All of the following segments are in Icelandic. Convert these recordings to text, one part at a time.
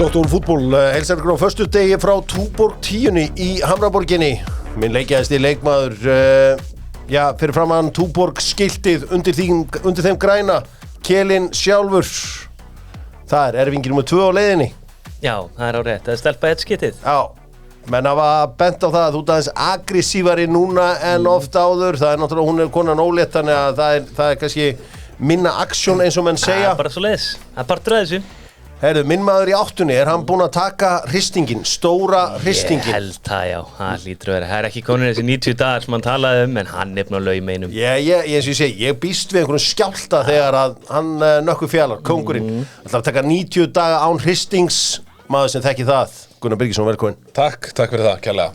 Doktor fútból heilsar ykkur á föstudegi frá Túborg 10 í Hamraborginni. Minn leikjaðasti leikmaður fyrir framan Túborg skiltið undir þeim græna Kelin sjálfur. Það erfingi nummer 2 á leiðinni. Já, það á rétt. Það stelpa eitt skitið. Já, menn hafa bent á það að þú ert aðeins aggressívari núna en oft áður. Það náttúrulega, hún konan ólétt, þannig að það kannski minna aksjón eins og menn segja. Það bara svo leiðis. Það bara dröði þessu. Heyrðu, minn maður í áttunni, hann búinn að taka hristingin, stóra hristingin? Ég held það, já. Það lítur að vera. Það ekki komin þessi 90 dagar sem hann talaði en hann nefn á laumeinum. Eins og ég segi, ég býst við einhvern skjálta þegar að hann nökkur fjallar, kóngurinn. Það að taka 90 daga án hristings, maður sem þekki það. Gunnar Birgisson, velkomin. Takk fyrir það, kærlega.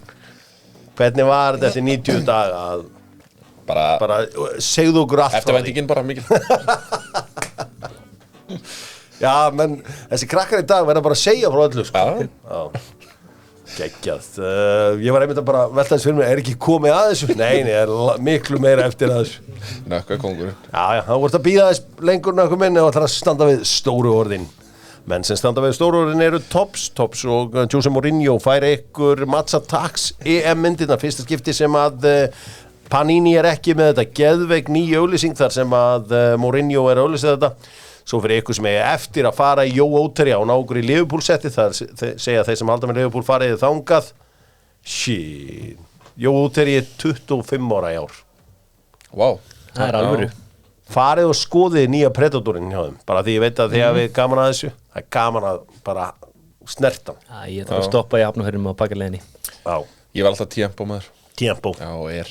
Hvernig var þetta eftir 90 daga? Bara segðu okkur allt. Eftirvæntingin bara mikil. Já, menn, þessi krakkar í dag verða bara að segja frá öllu, sko. Já. Geggjað. Ég var einmitt að bara velta þess fyrir mig, er ekki komið að þessu? Nei, er miklu meira eftir að þessu. Nökkva kóngurinn. Já, þá voru þetta að bíða þess lengur nökkum minni og ætlar að standa við stóru orðin. Menn sem standa við stóru orðin eru Tops og Jose Mourinho færi ykkur Matza Tax EM-myndina, fyrsta skipti sem að Panini ekki með þetta geðveik ný auglýsing þar sem að Mourinho auglýsið þetta. Svo fyrir ykkur sem eftir að fara í Joe Oteri á nágur í Liverpool-setti, þar segja þeir sem halda með Liverpool fariði þangað. Joe Oteri 25 ára í ár. Vá. Það alvöru. Farið og skoðið nýja Predatorinn hjá þeim, bara því ég veit að þið hafið gaman að þessu. Það gaman að bara snerta. Ég þarf að stoppa í hafnahörnum á bakaleginni. Já. Ég var alltaf Tiempo maður. Tiempo. Já,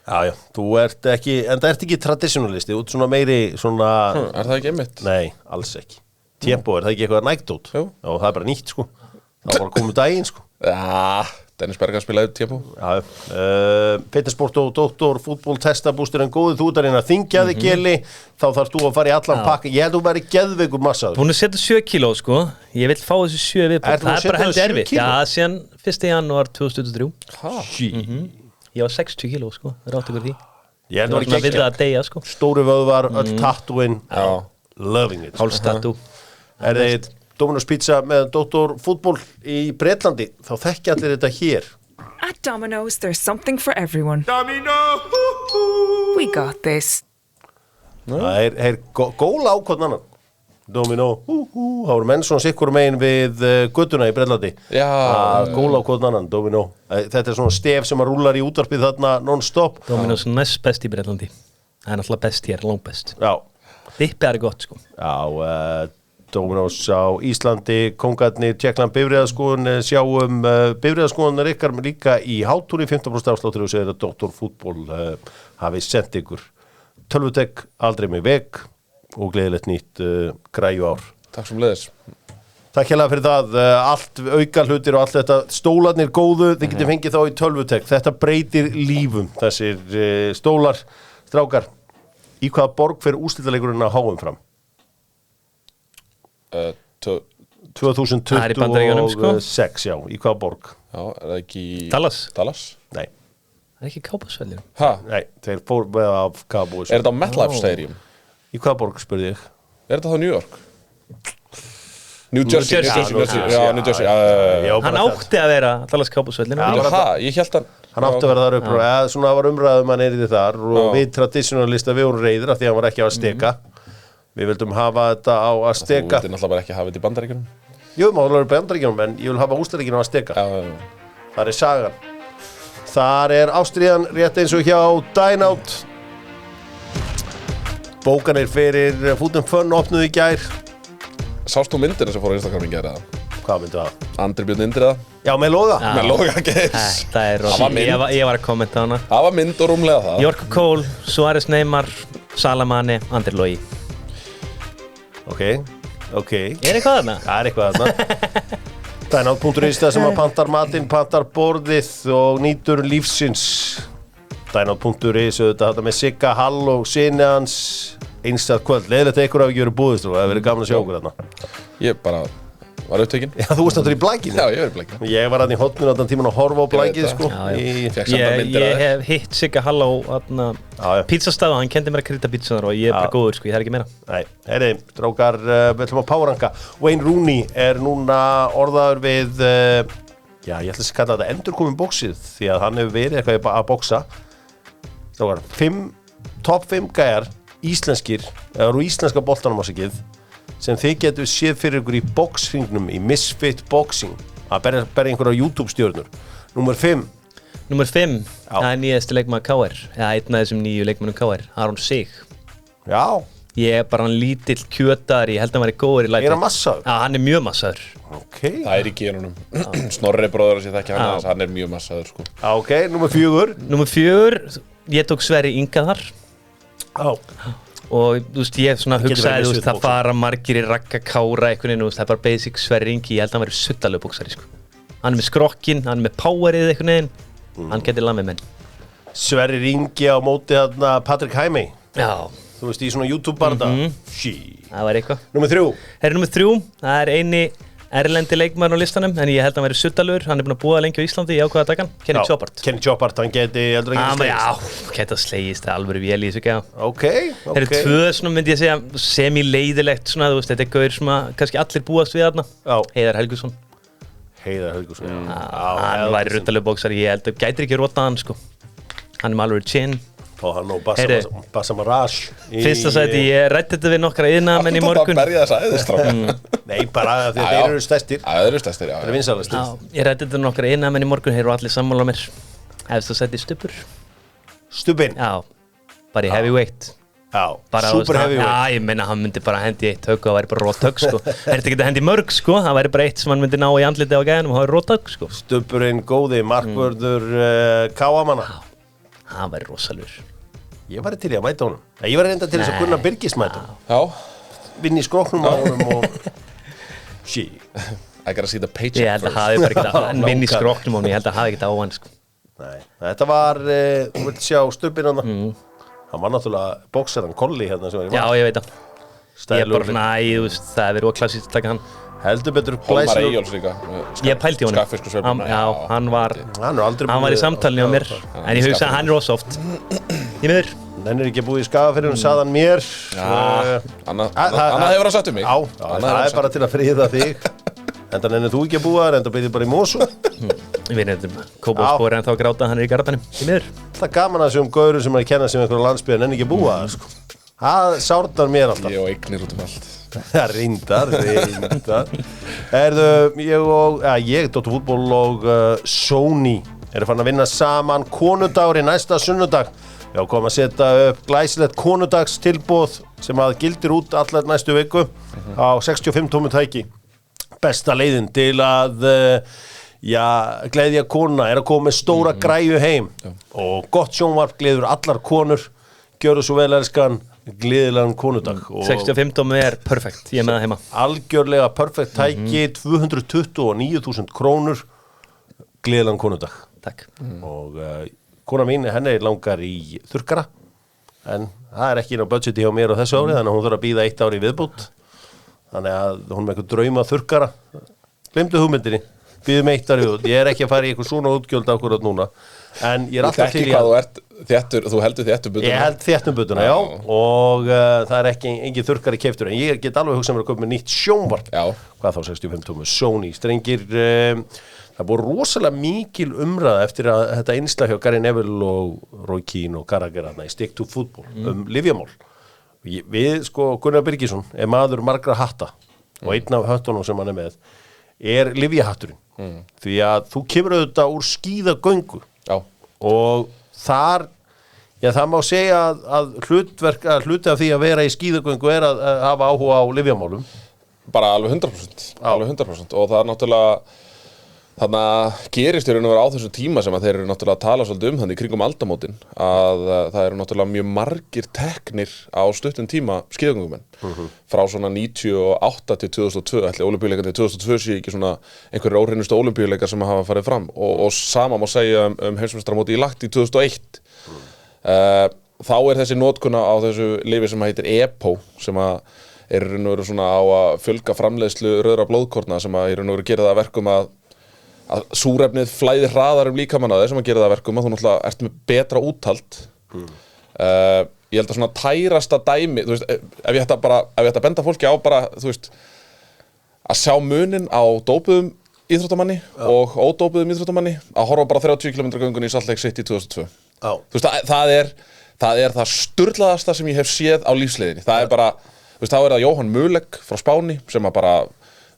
Já, þú ert ekki, en það ert ekki traditionalisti, út svona meiri svona... Er það ekki einmitt? Nei, alls ekki. Tiempo, er það ekki eitthvað nægt út? Jú. Já, það er bara nýtt, sko. Það var bara komið daginn, sko. Já, Dennis Berger spilaði Tiempo. Já, Petersport og Doktor fútból testabústur en góði þú út að reyna að þingja þig, Geli, þá þarf þú að fara í allan pakka. Ég held þú væri geðveikur massaður. Hún setja 7 kíló, sko. Ég vil fá þessu 7 viðbútt. Það bara heldur erfitt. Já, síðan 1. janúar 2023. Ég var 60 kíló, sko, það rátt ykkur því. Ég held það var svona við að deyja, sko. Stóri vöðvar, öll tattúin, loving it. Hálstattú. Er þið Domino's Pizza með Doktor fútból í Bretlandi, þá þekki allir þetta hér. At Domino's, there's something for everyone. Domino! We got this. Það er góla ákvæðan annan. Domino, það voru menn svona sikkur megin við göttuna í Bretlandi. Já. Góla ákvæðan annan, Domino. Þetta er svona stef sem að rúlar í útvarpið þarna non-stop. Domino's næst best í Bretlandi. Það er náttúrulega best hér, langt best. Já. Dippið er gott, sko. Já, Domino's á Íslandi, Kóngarnir, Tékkland, Bifreiðaskoðun, sjáum Bifreiðaskoðunar ykkar líka í Hátúni, 15% afsláttur og segir að Doktor fútból hafi sendt ykkur tölvutek, aldrei mig veg og gleðilegt nýtt græju ár. Takk sem leiðis. Takk hérlega fyrir það, allt auka hlutir og allt þetta, stólarnir góðu, þið getið fengið þá í tölvutek, þetta breytir lífum, þessir stólar, strákar, í hvaða borg fer úrslitaleikurinn að HM fram? 2026, já, í hvaða borg? Já, er það ekki Dallas? Nei. Það er ekki Cowboys-vellir. Nei, þeir fór með af Cowboys. Er þetta á MetLife Stadium? Í hvaða borg, spurði ég? Er þetta þá New York? New Jersey. Já, New Jersey. Hann átti að vera Dallas Cowboys-vellir. Ég held hann átti að vera þar upp og svona var umræðum hann erið þar og við traditionalista við vorum reyðir af því að hann var ekki á að steka. Við vildum hafa þetta á að steka. Þú vildi náttúrulega bara ekki hafa þetta í Bandaríkjunum? Jú, maður alveg í Bandaríkjunum, en ég vil hafa úrslitaleikinum á að steka. Það er sagan. Þar er ástríðan rétt eins og hjá Dine Out. Bókanir fyrir Food and Fun opnuðu í gær. Sást þú myndina sem fór á Instagram í gær eða? Hvað myndi það? Andri Björn Indriða. Já, með loga. Með loga Geirs. Það er rosa. Ég var að kommenta hana. Það var mynd og rúmlega það. Jork Cole, Suárez Neymar, Salamane, Andri Logi. Ok. Er eitthvað þarna? Það er eitthvað þarna. Dynout.is það sem að pantar matinn, pantar borðið og nýtur lífsins. Dynout.is þetta með Sigga Hall og sinni hans einstætt kvöld. Leiðilegt ykkur hafi ekki verið búðist og það hefur verið gaman að sjá okkur þarna. Ég bara var upptekinn. Já, þú varst náttúrulega í blækinu. Já, ég var í blækinu. Ég var hann í hotninu allan tíman að horfa á blækið, sko. Fékk samt að myndir Ég hef hitt Sigga Halló pizzastað og hann kendi mér að krydda pizzaðar og ég bara góður, sko, ég þarf ekki meira. Nei, heyri, strákar, við ætlum að powerranka. Wayne Rooney núna orðaður við, ég ætla að kalla þetta endurkomin bóksið, því að hann hefur verið eitthvað að bóksa. Strákar, top 5 gæjar, íslenskir, eða úr íslenska boltanum ásakið, sem þið getur séð fyrir ykkur í boxringnum, í Misfit Boxing, að berja einhverja YouTube-stjörnur. Númer 5. Númer 5, það nýjasti leikmaður KR, eða einn af þessum nýju leikmannum KR, Aron Sig. Já. Ég bara hann lítill kjötar, ég held að hann væri góður í læti. Hann massaður? Já, hann mjög massaður. Ok. Það í genunum. Snorri bróður að þekki hann mjög massaður, sko. Ok, númer 4. Númer 4, ég tók Sverri Inga þar. Og þú veist, ég svona hugsaði, það fara margir í Ragga Kára einhvern veginn, það bara basic Sverri Ingi, ég held að hann væri suttalögbóksari, sko. Hann með skrokkinn, hann með powerið einhvern veginn, hann getur lamið menn. Sverri Ingi á móti þarna Patrick Hæmi. Já. Þú veist, í svona YouTube-barda. Það var eitthvað. Númer 3. Númer 3, það eini erlendi leikmaður á listanum, en ég held að hann væri suttalur, hann búinn að búa lengi á Íslandi í ákveða dagan, Kenny Choppart. Kenny Choppart, hann geti heldur ekki slegist. Já, geta slegist, það alveg vel í þessu ekki. Ok. Það eru 2 svona, myndi ég segja, semi-leiðilegt svona, þú veist, þetta gaur sem að kannski allir búast við þarna. Heiðar Helgusson. Hann væri ruttalögbóksari, ég held að gætir ekki rotað hann, sko. Hann með alveg chin. Og hann og Bassam Arash. Fyrsta sæti, ég rætti þetta við nokkra iðnaðamenn í morgun. Þú berja þess að æðistráka. Nei, bara því að þeir eru stærstir. Já, þeir eru stærstir, já. Þeir eru vinsalastir. Ég rætti þetta við nokkra iðnaðamenn í morgun, þeir eru allir sammála mér. Eftir að sæti Stubbur. Stubbinn? Já, bara í heavyweight. Já, super heavyweight. Já, ég meina, hann myndi bara hendi 1 högg og það væri bara rót högg, sko. Það er ekki að hendi mörg, sko. Það væri bara 1 sem hann myndi ná í andlitið á gæðinum og það væri rót högg, sko. Stubburinn góði, markvörður Káamanna. Hann væri rosalur. Ég væri til í að mæta honum. Ég væri reynda til þess að kunna Birgis mæta honum. Já. Vinn í skrokknum á honum og... I gotta see the paycheck first. Ég held að hafi bara ekkert hann vinn í skrokknum á honum, ég held að hafi ekkert á hann, sko. Nei, þetta var, þú vilt sjá Stubbinn hann. Hann var náttúrulega bóksaran Kolli hérna sem var í Já, ég veit það. Ég er bara svona, þú veist, það er verið óklassíst að taka hann. Heldur betur Hólmar Eyjóls líka. Ég pældi honum. Skagfisk og Svefnum. Já, hann var í samtalinu á mér. En ég hugsa að hann er ósoft. Í miður. Hann er ekki búið í Skagafirðinum, sagðan mér. Annað hefur hann sagt um mig. Já, það er bara til að friða þig. Enda nennir þú ekki að búa þar, enda byrðið bara í Mosó. Við nefndum Kópavóðsbúri en þá gráta hann í garðanum. Í miður. Það er gaman að sjá gaurum sem er að kenna sig einhverju landsbyggðin en ekki að búa þar, sko. Það sárnar mér alltaf. Ég og eignir út allt. Það reyndar. Ég, Dóttur fútból og Sony eru farin að vinna saman konudagur í næsta sunnudag. Já, kom að setja upp glæsilegt konudagstilboð sem að gildir út allar næstu viku á 65 tómu tæki. Besta leiðin til að gleðja konuna er að koma með stóra græju heim og gott sjónvarp gleður allar konur. Gjörðu svo vel elskan, gleðilegan konudag. 65 tómu er perfekt, ég er með það heima. Algjörlega perfekt tæki, 229.000 krónur, gleðilegan konudag. Takk. Og kona mín, henni langar í þurrkara, en það er ekki inn á budgeti hjá mér á þessu ári, þannig að hún þarf að bíða 1 ár í viðbót. Þannig að hún með eitthvað drauma þurrkara. Gleymdu hugmyndinni, bíðum 1 ár í viðbót. Ég er ekki að fara í eitthvað svona útgjöld akkurat núna. En ég er alltaf til í þú heldur þéttumbutuna? Ég held þéttumbutuna, já. Og það er ekki engin þurrkari keyptur, en ég get alveg hugsað mér að kaupa með nýtt sjónvarp. Já. Hvað þá 65 tómu Sony strengir. Það búið rosalega mikil umræða eftir að þetta innslag hjá Gary Neville og Roy Keane og Gallagher í Stick to Football lyfjamál. Við, sko, Gunnar Birgisson er maður margra hatta og einn af höttunum sem hann er með er lyfjahatturinn. Því að þú kemur auðvitað úr skíðagöngu. Já. Og þar, það má segja að hluti af því að vera í skíðagöngu er að hafa áhuga á lyfjamálum. Bara alveg 100%. Alveg 100%. Og það er náttúrulega þannig að gerist í raun og veru á þessu tíma sem að þeir eru náttúrulega að tala svolítið þannig í kringum aldamótin að það eru náttúrulega mjög margir teknir á stuttum tíma skíðagöngumenn frá svona 98 til 2002 ætli ólympíuleikarnir 2002 sé ekki svona einhverjir óhreinustu ólympíuleikar sem hafa farið fram og sama má segja heimsmeistaramóti í lagt í 2001 þá er þessi notkun á þessu lyfi sem heitir EPO sem að er í raun og veru svona á að fjölga framleiðslu rauðra blóðkorna sem að í raun og veru gera það að verkum að súrefnið flæðir hraðar líkamann á þér sem að gera það að verkum að þú náttúrulega ert með betra úthald. Ég held að svona tærasta dæmi, þú veist, ef ég ætti að benda fólki á bara, þú veist, að sjá munin á dópuðum íþróttamanni og ódópuðum íþróttamanni, að horfa bara 30 km göngunni í Salt Lake City 2002. Þú veist, það er það sturlaðasta sem ég hef séð á lífsleiðinni. Það er bara, þú veist, þá er það Jóhann Möhlegg frá Spáni sem að bara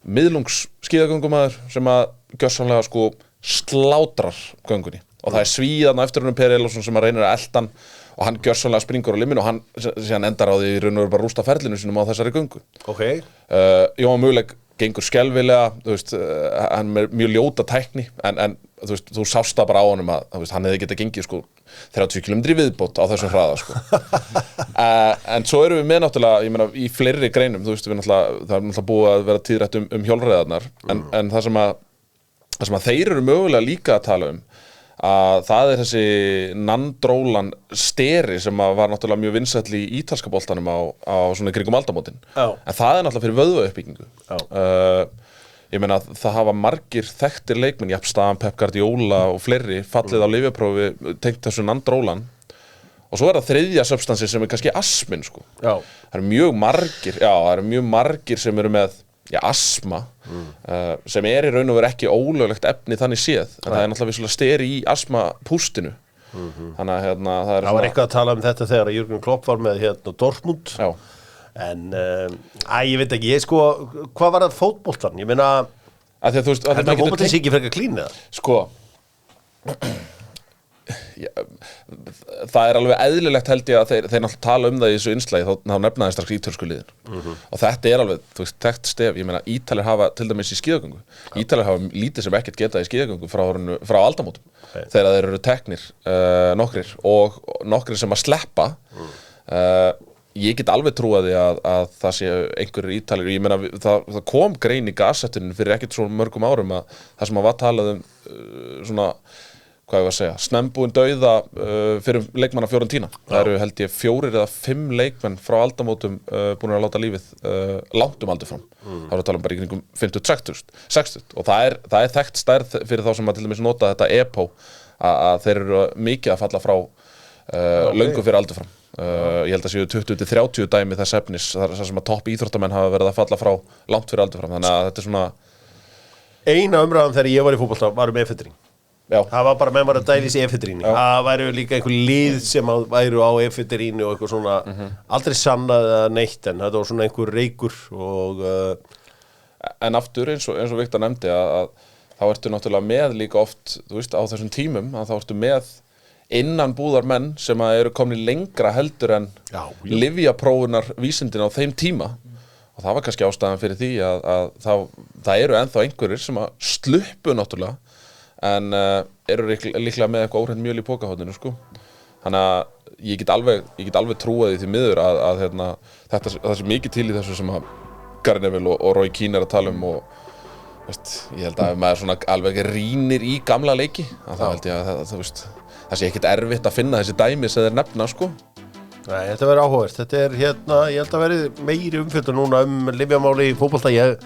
miðlungs skíðagöngumæður sem að gjörsamlega sko slátrar göngunni. Og það er Svíðarna eftir húnum Per Elofsson sem að reynir að elta hann og hann gjörsamlega springur á limminu og hann síðan endar á því í raun og veru bara rústa ferlinu sínum á þessari göngu. Jóhann Möhlegg gengur skelfilega, þú veist, hann er mjög ljóta tækni en þú veist, þú sást það bara á honum að veist, hann hefði getað gengið sko 30 km í viðbót á þessum hraða sko. En svo erum við með náttúrulega, ég meina, í fleiri greinum, þú veist, það er náttúrulega búið að vera tíðrætt hjólreiðarnar en það sem að þeir eru mögulega líka að tala að það er þessi Nandrólan steri sem var náttúrulega mjög vinsæll í ítalska boltanum á svona kringum aldamótin. En það er náttúrulega fyrir vöðvauppbyggingu. Ég meina það hafa margir þekktir leikmenn, Japp Stam, Pep Guardiola og fleiri fallið á lyfjaprófi tengt þessu Nandrólan. Og svo er það þriðja substansi sem er kannski asmin sko. Það eru mjög margir sem eru með asma sem er í raun og veru ekki ólöglegt efni þannig séð en það er náttúrulega vissulega steri í asmapústinu þannig að það er það var eitthvað að tala um þetta þegar Jürgen Klopp var með Dortmund en ég veit ekki, hvað var það fótboltan? Ég meina að þú veist er það fótboltan sig ekki frekar klín eða? Sko það er alveg eðlilegt held ég að þeir náttúrulega tala um það í þessu innslagi þá nefnaði strax ítölsku liðin og þetta er alveg, þú veist, þekkt stef ég meina Ítalir hafa til dæmis í skíðagöngu Ítalir hafa lítið sem ekkert getað í skíðagöngu frá aldamótum þegar þeir eru teknir nokkrir og nokkrir sem að sleppa ég get alveg trúaði að það sé einhverjir Ítalir ég meina það kom grein í gassettunum fyrir ekkert svo mörgum árum að það sem að var talað svona hvað ég var að segja, snembúin dauða fyrir leikmanna Fiorentina. Það eru held ég 4 eða 5 leikmenn frá aldamótum búin að láta lífið langt aldur fram. Það eru að tala bara í kringum 50-60 og það er þekkt stærð fyrir þá sem að til dæmis nota þetta EPO að þeir eru mikið að falla frá löngu fyrir aldur fram. Ég held að séu 20-30 dæmi þess efnis þar sem að topp íþróttamenn hafa verið að falla frá langt fyrir aldur fram. Þannig að þetta er svona eina umræðan þegar ég var í fótbolta var efedrín. Það var bara menn var að dælis í efedríni. Það væri líka einhver lið sem væru á efedríni og eitthvað svona aldrei sannað eða neitt en þetta var svona einhver reykur og en aftur eins og Viktor nefndi að þá ertu náttúrulega með líka oft, þú veist, á þessum tímum að þá ertu með innan búðar menn sem að eru komni lengra heldur en lyfjaprófunar vísindin á þeim tíma og það var kannski ástæðan fyrir því að það eru ennþá einhverjir sem að sluppu náttúrulega en eru líklega með eitthvað óhreint mjöl í pokahotninu sko. Þannig að ég get alveg trúað því miður að þetta það sé mikið til í þessu sem að Gary Neville og Roy Keane er að tala um og veist, ég held að maður svona alveg rýnir í gamla leiki að það held ég að það sé ekkert erfitt að finna þessi dæmi sem þeir nefna sko. Nei, þetta verður áhugavert. Þetta er ég held að verði meiri umfjöldun núna lyfjamáli í fótbolta. Ég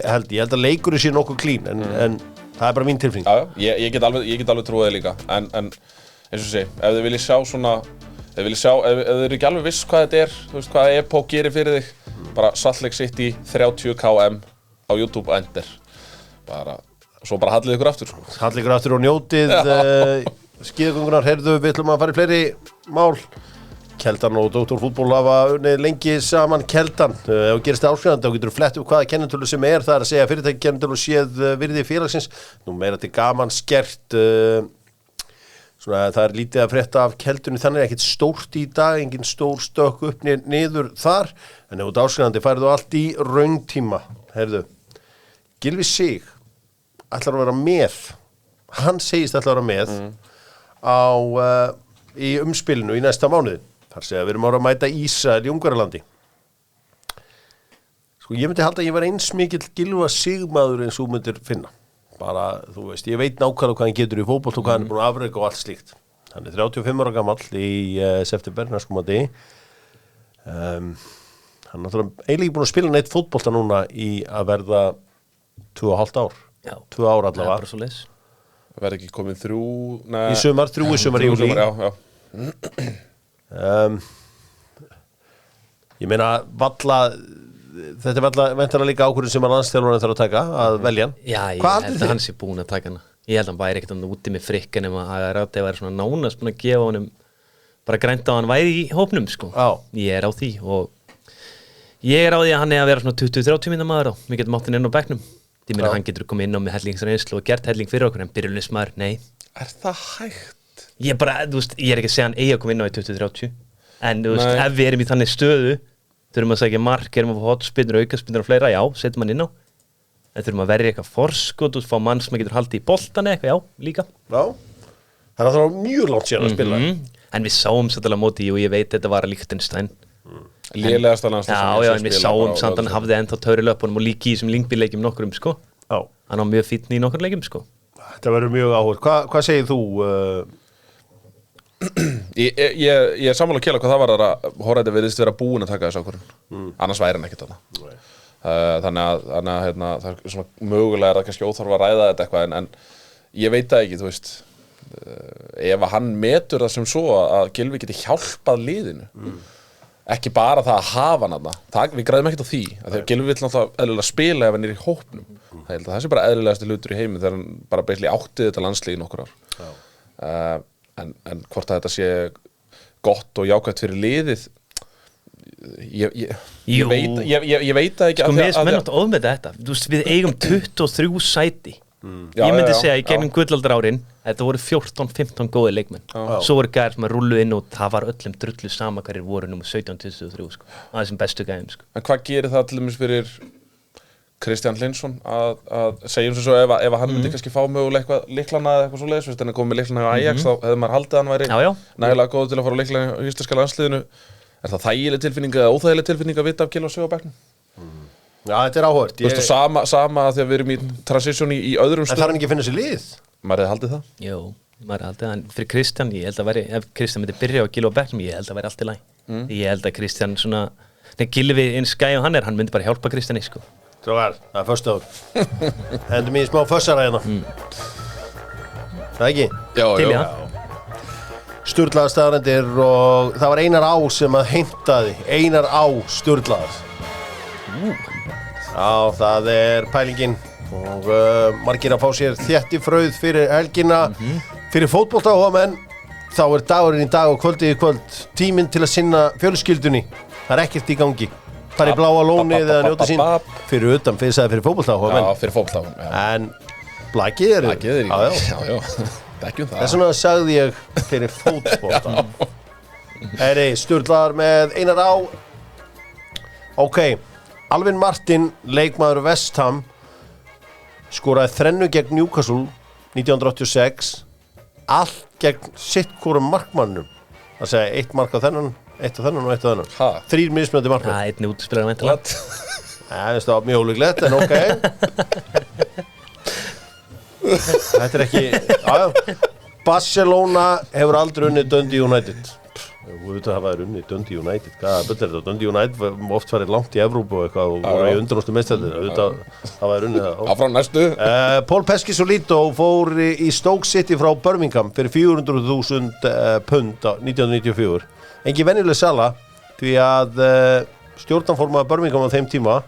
held að leikurinn sé nokkuð klín en það er bara mín tilfinning. Já, ég get alveg trúið líka en eins og sé, ef þið viljið sjá svona ef þið eru ekki alveg viss hvað þetta er, þú veist hvað EPO gerir fyrir þig, bara Salt Lake City 30 km á YouTube og enter. Svo bara hallið ykkur aftur sko. Hallið ykkur aftur og njótið skíðagöngunar, heyrðu, við ætlum að fara í fleiri mál. Keldan og Dr. Fútból hafa unnið lengi saman Keldan. Ef gerist það áskrifandi þá getur þú flett upp hvaða kennitölu sem það er að segja fyrirtæki kennitölu séð virði félagsins. Nú meira til gaman skert. Svona það er lítið að frétta af Keldunni, þannig ekkert stórt í dag, engin stór stökk upp niður þar. En ef þú ert áskrifandi færðu allt í rauntíma. Heyrðu, Gylfi Sig ætlar að vera með. Hann segist ætlar að vera með í umspilinu í næsta mánuði. Þar segja við erum ára að mæta Ísrael í Ungverjalandi. Sko ég myndi halda að ég var eins mikill Gylfa Sigmaður eins og myndir finna. Bara, þú veist, ég veit nákvæmlega hvað hann getur í fótbolt og hvað hann er búin að afreka og allt slíkt. Hann er 35 ára gamall í september næstkomandi. Hann er náttúrulega eiginlega búin að spila neitt fótbolta núna í að verða 2,5 ár. Já. 2 ár Það er allavega. bara svo leis. Verði ekki komið 3 Í sumar, 3 í sumar í júlí. Já. Ég meina, þetta er væntanlega líka ákvörðun sem að landsþjálfarinn þarf að taka, að velja hann. Já, ég Hvað held haldið að þið? hann sé búinn að taka hana. Ég held að hann væri ekkert hann úti með frikka nema að Ráti væri svona nánast búinn að gefa honum bara grænt á hann væri í hópnum, sko. Já. Ég er á því og ég er á því að hann er að vera svona 20-30 mínúna maður og við getum átt hann inn á bekknum. Ég meina, hann getur komið inn á með hellingsreynslu og gert helling fyrir okkur, en byrjulismar, nei. Er það hægt? Ég bara, þú veist, ég er ekki að segja hann eigi að koma inn á í 20-30, en þú veist, Nei. ef við erum í þannig stöðu, þurfum að segja mark, erum að fá hotspinnur, aukaspinnur og fleira, já, setjum hann inn á. En þurfum að verja eitthvað forskot og fá mann sem getur haldið í boltan eitthvað, já, líka. Já. Það er náttúrulega mjög langt síðan að spila. En við sáum svolítið á móti og ég veit þetta var að Liechtenstein. Lélegasta landslið sem Já, ég sé en við spila sáum bara á samt hann Laugardalsvelli. hafði ennþá törilöpunum og líki í þessum Lyngby-leikjum nokkrum, sko. Já. Hann á mjög fínn í nokkur leikjum, sko. Þetta verður mjög áhugavert. Hvað segir þú? Ég er sammála Kjela hvað það var að Hóræti virðist vera búin að taka þessu ákvörðun. Annars væri hann ekkert þarna. Þannig að hérna, það er svona mögulega að kannski óþarf að ræða þetta eitthvað en ég veit það ekki, þú veist ef að hann metur það sem svo að Gylfi geti hjálpað liðinu ekki bara það að hafa hann þarna við græðum ekkert á því að þegar Gylfi vill náttúrulega eðlilega spila ef hann er í hópnum það held að það sé bara eðlilegasti hlutur í heimi þegar hann bara beisli áttið þetta landslið í nokkur ár en hvort að þetta sé gott og jákvæmt fyrir liðið ég veit það ekki Sko, mér er mennátt ofmeta þetta. Þú veist, við eigum 23 sæti. Já, Ég myndi já, segja í gegnum já. gullaldar árin þetta voru 14-15 góði leikmenn. Svo voru gæðir sem að rullu inn og það var öllum drullu sama hverjir voru nummer 17-23, sko. Á þessum bestu gæðum, sko. En hvað gerir það til dæmis fyrir Kristján Hlinsson að segjum sem svo ef hann myndi kannski fá mögulega eitthvað líklana eða eitthvað svo leiðis, en að koma með líklana á Ajax þá hefði maður haldið að hann væri Já, já. nægilega góð til að fara á líklana í íslenska landsliðinu. Er það þægileg tilfinning eða óþægileg tilfinning að vita af Gylfa Sig á bekknum? Já, þetta er áhugavert. Þú veist, og sama að því að við erum í transition í öðrum En þarf stöðum. hann ekki að finna sér lið? Maður hefði haldið það. Jú, maður er alltaf, en fyrir Kristján, ég held að veri, ef Kristján myndi byrja á Gylfa á bekknum, ég held að veri allt í lagi. Ég held að Kristján svona, þegar Gylfi eins gæði hann myndi bara hjálpa Kristjáni, sko. Strákar, það er förstu ár. Hendum í smá fössara hérna. Það ekki? Til í já. það. Sturlaðar staðarendir og það var Einar Á sem að heimtaði. Einar Á Sturlaðar. Já, það er pælingin og margir að fá sér þéttifrauð fyrir helgina. Fyrir fótboltaáhugamenn þá er dagurinn í dag og kvöldið í kvöld tíminn til að sinna fjölskyldunni. Það er ekkert í gangi. Fara í Bláa lónið eða njóta sín fyrir utan, fyrir fótboltaáhugamenn. Já, fyrir fótbolta. En blakið eru. Blakið er í Já. já. Þekkjum það. Þess vegna sagði ég fyrir fótbolta. Heyri, Sturlaðar með Einar Á. Ok, Alvin Martin, leikmaður West Ham, skoraði 3 gegn Newcastle 1986. Allt gegn sitt hvorum markmannum. Það segja 1 mark á þennan, 1 á þennan og 1 á þennan. Ha? 3 mismunandi markmann. Það er einnig útspilar að vænta. Það er mjög ólíklegt, en ok. Þetta er ekki... Já. Barcelona hefur aldrei unnið Dundee United. Þú veit að það var unnið Dundee United. Hvaða bull er þetta? Dundee United oft farið langt í Evrópu og eitthvað og voru í undanúrslitum meistararnir. Það var unnið það. Áfram næstu. Paul Pesci-Solito fór í Stoke City frá Birmingham fyrir 400.000 pund á 1994. Engin venjuleg sala því að stjórnarformaður Birmingham á þeim tíma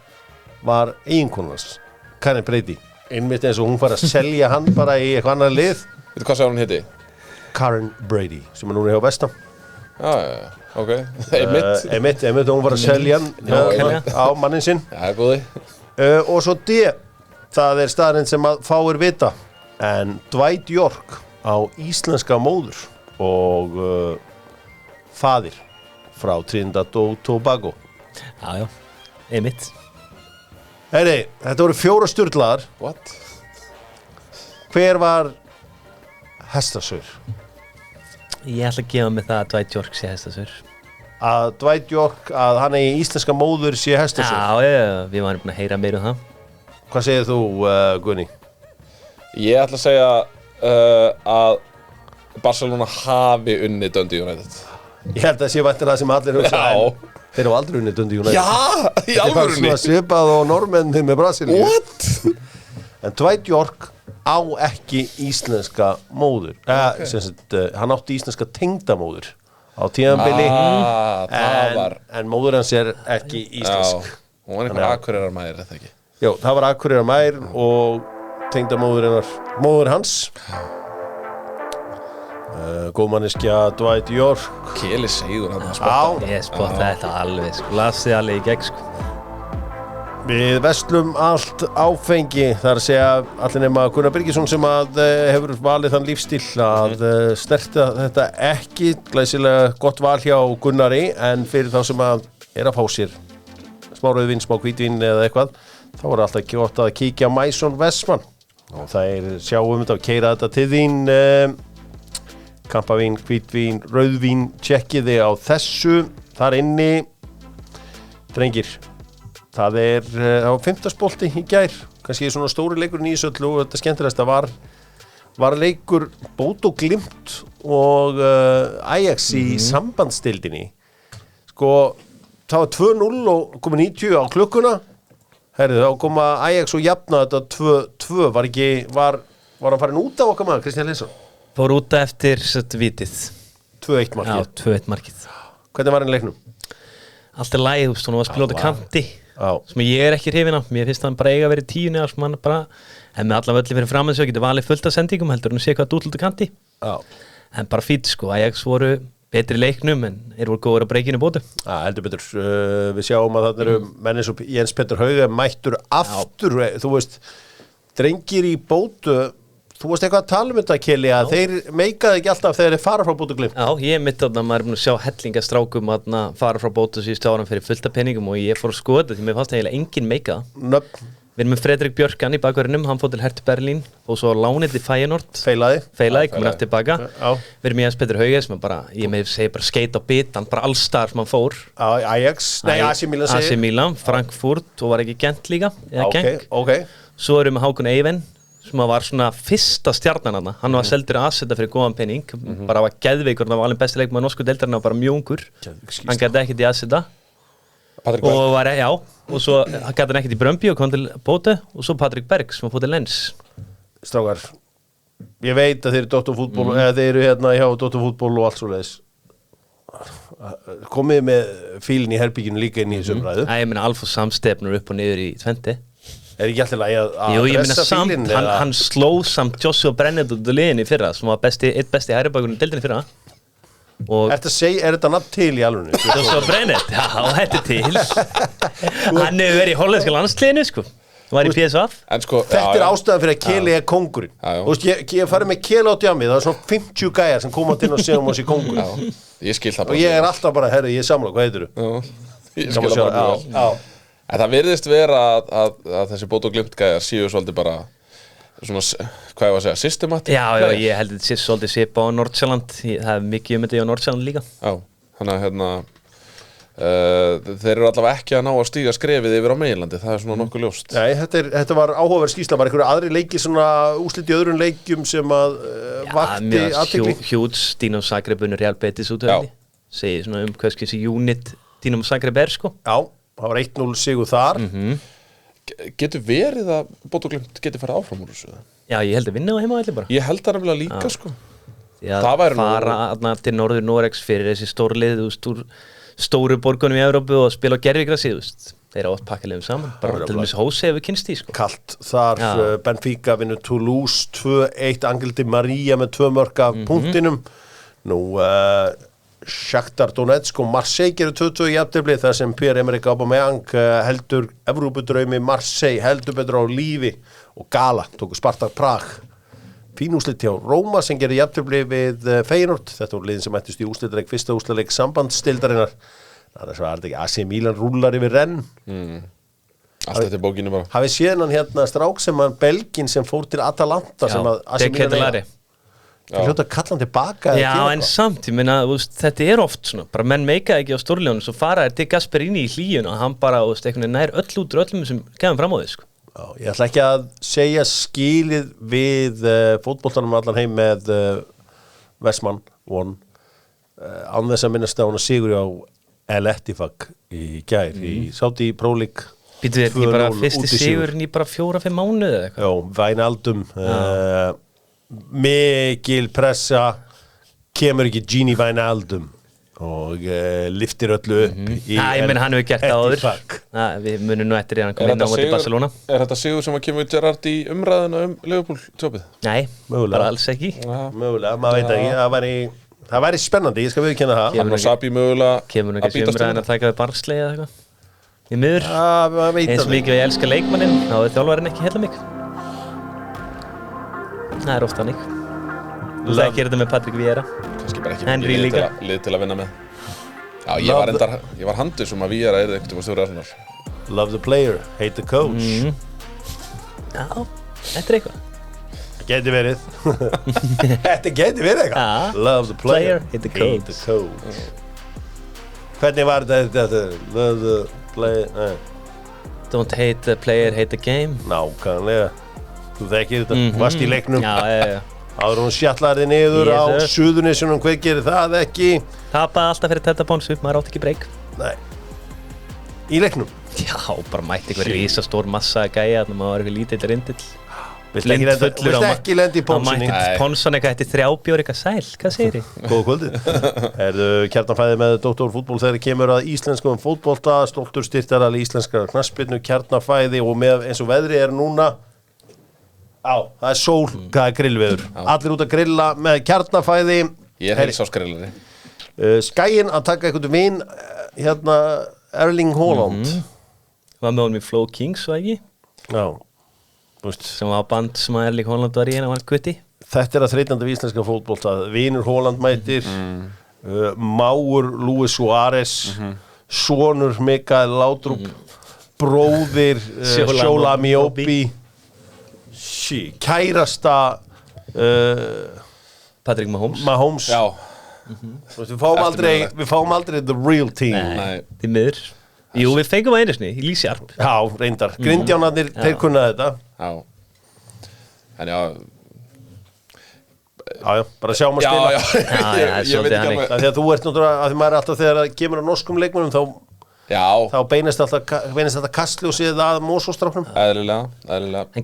var eiginkonans Karen Brady. Einmitt eins og hún fær að selja hann bara í eitthvað annar lið. Veitu hvað sagði hún hitti? Karen Brady sem er núna hjá Vestam. Já, ok. Einmitt. Einmitt og hún var að selja hann á mannin sinn. Já, góði. Og svo D, það er staðurinn sem að fáir vita. En Dwight York á íslenska móður og faðir frá Trinidad og Tobago. Já, einmitt. Heyri, þetta voru 4 sturlaðar. What? Hver var hestasaur? Ég ætla að gefa mig það að Dwight York sé hestasur. Að Dwight York, að hann eigi íslenska móður sé hestasaur. Já, við varum búin að heyra meira um það. Hvað segir þú, Gunni? Ég ætla að segja að Barcelona hafi unnið Dundee United. Ég held að það sé væntanlega sem allir hugsa. Já. Þeir eru aldrei unnið Dundee United. Já, í Þetta er bara alvörunni. svona svipað og normenni með Brasilíu. What? En Dwight York á ekki íslenska móður. Hann átti íslenska tengdamóður á tíðanbili. Það var En móður hans er ekki íslensk. Já, hún var einhver akureyrar mæður, þetta ekki. Jó, það var Akureyrar mær og tengdamóður hans. Góðmanneskja Dwight York. Keli Seigur hann að Já, spotta. Ég spotta þetta alveg sko, las þið alveg í gegn sko. við verslum allt áfengi. Það er að segja allir nema Gunnar Birgisson sem að hefur valið þann lífstíl að snerta þetta ekki. Glæsilega gott val hjá Gunnari, en fyrir þá sem að er að fá sér smá rauðvín, smá hvítvín eða eitthvað, þá var alltaf gott að kíkja á Maison Westman og það sjáum þetta og keyra þetta til þín. Kampavín, hvítvín, rauðvín, tjekkiði á þessu þar inni. Drengir, það á 5. bolti í gær, kannski svona stóri leikur í Ísöllu og þetta skemmtilegasta var leikur Bót og Glimt og Ajax í sambandsdeildinni. Sko, það var 2-0 og komið 90 á klukkuna. Herðu, þá koma Ajax og jafna þetta 2-2. Var hann farin út af okkar maður, Kristján Leysson? Fór út eftir vitið. 2-1 markið. Já, 2-1 markið. Hvernig var hann í leiknum? Allt er læg, þú veist, hún var að spila út á kanti. Já. Sem ég er ekki hrifin af. Mér finnst hann bara eiga að vera í 10 eða sem hann bara, en með alla völli fyrir fram að þessu getur valið fullt af sendingum, heldur hann að sé hvað dúll út á kanti. Já. En bara fít sko, Ajax voru betri í leiknum en voru góður að breykinu bótu. Heldur betur. Við sjáum að þarna eru menn eins og Jens Petter Hauge mættur aftur. Þú veist, drengir í Bótu, þú varst eitthvað að tala um þetta, Keli, að þeir meikaði ekki alltaf þegar þeir fara frá Bótu Glimt. Já, ég er mitt þarna, maður er búin að sjá hellinga strákum að fara frá bótu síðustu árum fyrir fullt af peningum og ég fór að skoða þetta því mér fannst eiginlega engin meikaða. Nöfn, Við erum með Fredrik Björkan í bakverðinum, hann fór til Hertha Berlín og svo lánið til Feyenoord. Feilaði, komin aftur tilbaka. Við erum með Jens Petter Hauge sem bara, ég með segi bara skeit á bitan, bara allstar sem hann fór. AC Milan, Frankfurt og var ekki Gent líka, eða Genk. Okay. Svo erum við Hákon Eivind sem var svona fyrsta stjarnan hana. Hann var seldur að aðsetta fyrir góðan pening, bara var geðveikur, hann var alveg besti leikmaður norsku deildarinnar og bara mjúngur. Hann gæti ekkert í aðsetta. Og svo gæti hann ekkert í Brøndby og kom til Bóte og svo Patrik Berg sem var fótt til Lens. Strákar, ég veit að þeir eru Dóttarfútból eða þeir eru hérna hjá Dóttarfútból og allt svo leiðis. Komið með fílinn í herbygginu líka inn í þessu umræðu. Ég meina Alfa samstefnur upp og niður í 20. Er ekki alltaf að Jú, ég meina dressa samt, fílinn? hann sló samt Joshua Brennet út úr liðinni í fyrra sem var eitt besti hægribakurinn í deildinni í fyrra. Er þetta nafn til í alveg? Joshua Brennet, já, þetta er til. Hann hefur verið í hollenska landsliðinu, sko. Hann var í PSV. Sko, þetta er ástæðan fyrir að Keli er kóngurinn. Þú veist, ég farið með Keli á djamið, það er svona 50 gæjar sem koma til og segja oss í kóngurinn. Ég skil það bara. Og ég er alltaf bara, herru, ég er samla, hvað heitir þú? Ég skil það bara. En það virðist vera að þessi Bót og Glimt gæjar séu svolítið bara svona, hvað ég var að segja, systematík? Já, ég held að þetta sé svolítið svipa á Nordsjælland. Það er mikið þetta á Nordsjælland líka. Já, þannig að þeir eru allavega ekki að ná að stíga skrefið yfir á meginlandi, það er svona nokkuð ljóst. Nei, þetta var áhugaverð skýrsla, var einhverju aðri leiki svona úslit í öðrum leikjum sem að vakti athygli? Hjúts, Dinamo Zagreb unir Real Betis útöfni. Segir svona hvað skilsi unit Dinamo Zagreb sko. Já, það var 1-0 sigur þar. Getur verið að Bót og Glimt getur farið áfram úr þessu? Já, ég held að vinna á heimavelli bara. Ég held það nefnilega líka, sko. Það væri fara til Norður Noregs fyrir þessi stórlið úr stóru borgunum í Evrópu og spila á gervigrasi, þeir átt pakkalegum saman, bara til og með Hósi hefur kynst í, sko. Kalt þar, Benfica vinnur Toulouse 2-1, Angel Di Maria með 2 mörk af punktinum. Nú, Shakhtar Donetsk og Marseille gerur 2-2 í jafntefli þar sem Pierre-Emerick Aubameyang heldur Evrópudraumi Marseille heldur betur á lífi og Gala tóku Spartak Prag. Fín úrslit hjá Róma sem gerir jafntefli við Feyenoord. Þetta voru liðin sem ættist í úrslitaleik, fyrsta úrslitaleik sambandsdeildarinnar. Þannig að þetta ekki AC Milan rúllar yfir renn. Allt þetta er bókinu bara. Hafið séð hann hérna strák sem að Belgin sem fór til Atalanta sem að AC Milan eiga. Það hljóta að kalla hann tilbaka. Já, en samt, ég meina, þetta er oft svona, bara menn meika ekki á stórljónu, svo fara til Gasperini í hlíun og hann bara, einhvern veginn nær öll út úr öllum sem kemur fram á því, sko. Já, ég ætla ekki að segja skilið við fótboltanum allan heim með Vestmann án þess að minnast á hann að sigur á El Ettifaq í gær í Saudi Pro League. Býtu við ekki bara fyrsti sigurinn í bara 4-5 mánuði eða eitthvað? Já, Wijnaldum mikil pressa, kemur ekki Gini Wijnaldum og liftir öllu upp í ég menn hann hefur gert það áður. Við munum nú eftir hann kom inn á móti Barcelona. Er þetta sigur sem að kemur Gerrard í umræðina Liverpool-tjópið? Nei, bara alls ekki. Mögulega, maður veit ekki, það væri spennandi, ég skal viðurkenna það. Hann og Sabi mögulega kemur nú ekki umræðina að taka við Barnsley eða eitthvað. Í miður, eins og mikið ég elska leikmanninn, þá er þjálfarinn ekki hella mig. Það er ofta hann ekki. Þú þekkir þetta með Patrick Vieira. Kannski bara ekki lið til að vinna með. Já, ég var handus að Vieira ekkert stjóri Arsenal. Love the player, hate the coach. Já, þetta eitthvað. Gæti verið. Þetta gæti verið eitthvað. Love the player, hate the coach. Hvernig var þetta? Love the player. Don't hate the player, hate the game. Nákvæmlega. Þú þekkir þetta, varst í leiknum. Já. Áður hún sjallaði niður á Suðurnesjunum, hver gerir það ekki? Tapaði alltaf fyrir Tedda Bónsu, maður átti ekki breyk. Nei. Í leiknum? Já, bara mætti einhver risastór massa að gæja, þannig að maður var eitthvað lítill rindill. Viltu ekki lendi í Pónsunni? Pónsun eitthvað eftir 3 bjór eitthvað sæl, hvað segir þið? Góða kvöldið. Erðu Kjarnafæði með doktorfútból þegar kemur að íslenskum fótbolta, stoltur styrktaraðili íslenskrar knattspyrnu, Kjarnafæði og með eins og veðri núna. Það er sól, það er grillveður. Allir út að grilla með Kjarnafæði. Ég heilsásgrillari. Skæin að taka einhvern vin, Erling Haaland. Var með honum í Flow Kings, var ekki? Já. Sem var band sem að Erling Haaland var í hann var gutti. Þetta er að þreytandi við íslenska fótbolta. Vinur Haaland mætir, mágur Luis Suárez, sonur Mikael Laudrup, bróðir Sjóla Miobi, kærasta Patrick Mahomes. Já. Við fáum aldrei the real team. Nei, því miður. Jú, við fengum að einu sinni, í Lee Sharp. Já, reyndar. Grindjánarnir, þeir kunna þetta. Já. En já, bara sjáum að spila. Já, svolítið hann ekki. Þegar þú ert náttúrulega, að því maður er alltaf þegar það kemur á norskum leikmönnum, þá beinist alltaf kastljósið að Mosóstráknum. Eðlilega. En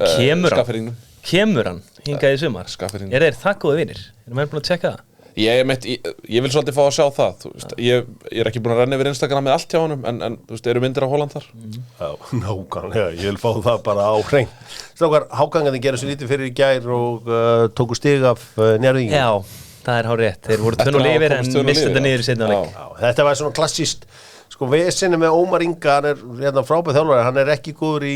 kemur hann hingað í sumar? Er þeir það góða vinir? Er maður búin að tjekka það? Ég vil svolítið fá að sjá það. Ég er ekki búin að renna yfir Instagram með allt hjá honum, en þú veist, eru myndir af Haaland þar? Já, nákvæmlega, ég vil fá það bara á hrein. Strákar, Hágangarnir gerðu sér lítið fyrir í gær og tóku stig af Njarðvíkingum. Já, það er hár rétt. Þeir voru 2-0 yfir en mistu þetta niður í seinna leik. Þetta var svona klassískt. Sko, vesinni með Ómar Inga, hann er frábæð þjálfari, hann er ekki góður í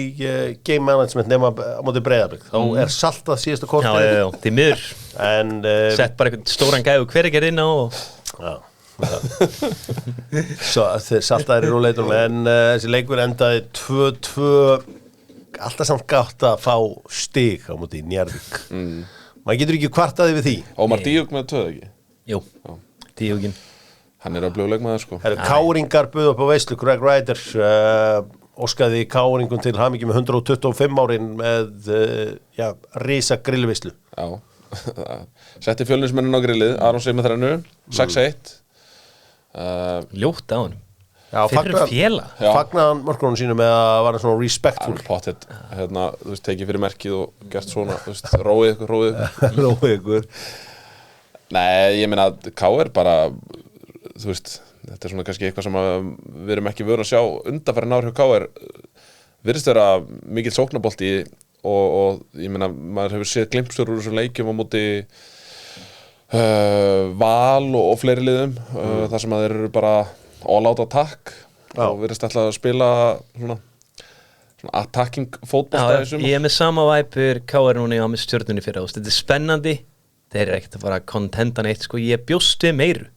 game management nema á móti Breiðablik. Þá er saltað síðasta kortið. Já, því miður. Sett bara einhvern stóran gæðu hverjar inn á og... Já. Svo saltaðir í róleitunum, en þessi leikur endaði 2-2, alltaf samt gátt að fá stig á móti Njarðvík. Maður getur ekki kvartaði við því. Ómar Díuk með 2, ekki? Jú, Díukinn. Hann er að blöðleikmaður, sko. Káringar buðu upp á veislu, Greg Ryder óskaði Káringum til hamingju með 125 árin með risa grillveislu. Já, setti Fjölnismennin á grillið, Aron Sig með 3, 6-1. Ljótt á hann. Fyrir félag. Fagnaði hann mörkunum sínu með að vera svona respectful. Pottet, þú veist, tekið fyrir merkið og gert svona, þú veist, róið ykkur. Nei, ég meina að K er bara... Þú veist, þetta er svona kannski eitthvað sem við erum ekki vöru að sjá undanfærin ár hjá KR virðist vera mikill sóknarbolti og ég meina, maður hefur séð glimpsur úr þessum leikjum á móti Val og fleiri liðum þar sem að þeir eru bara all out attack og virðist alltaf að spila svona attacking fótbolta í sumar. Ég er með sama væpur KR núna á með Stjörnunni fyrir ást. Þetta er spennandi, þeir eru ekkert að fara að kontenta neitt, sko, ég bjóst við meiru.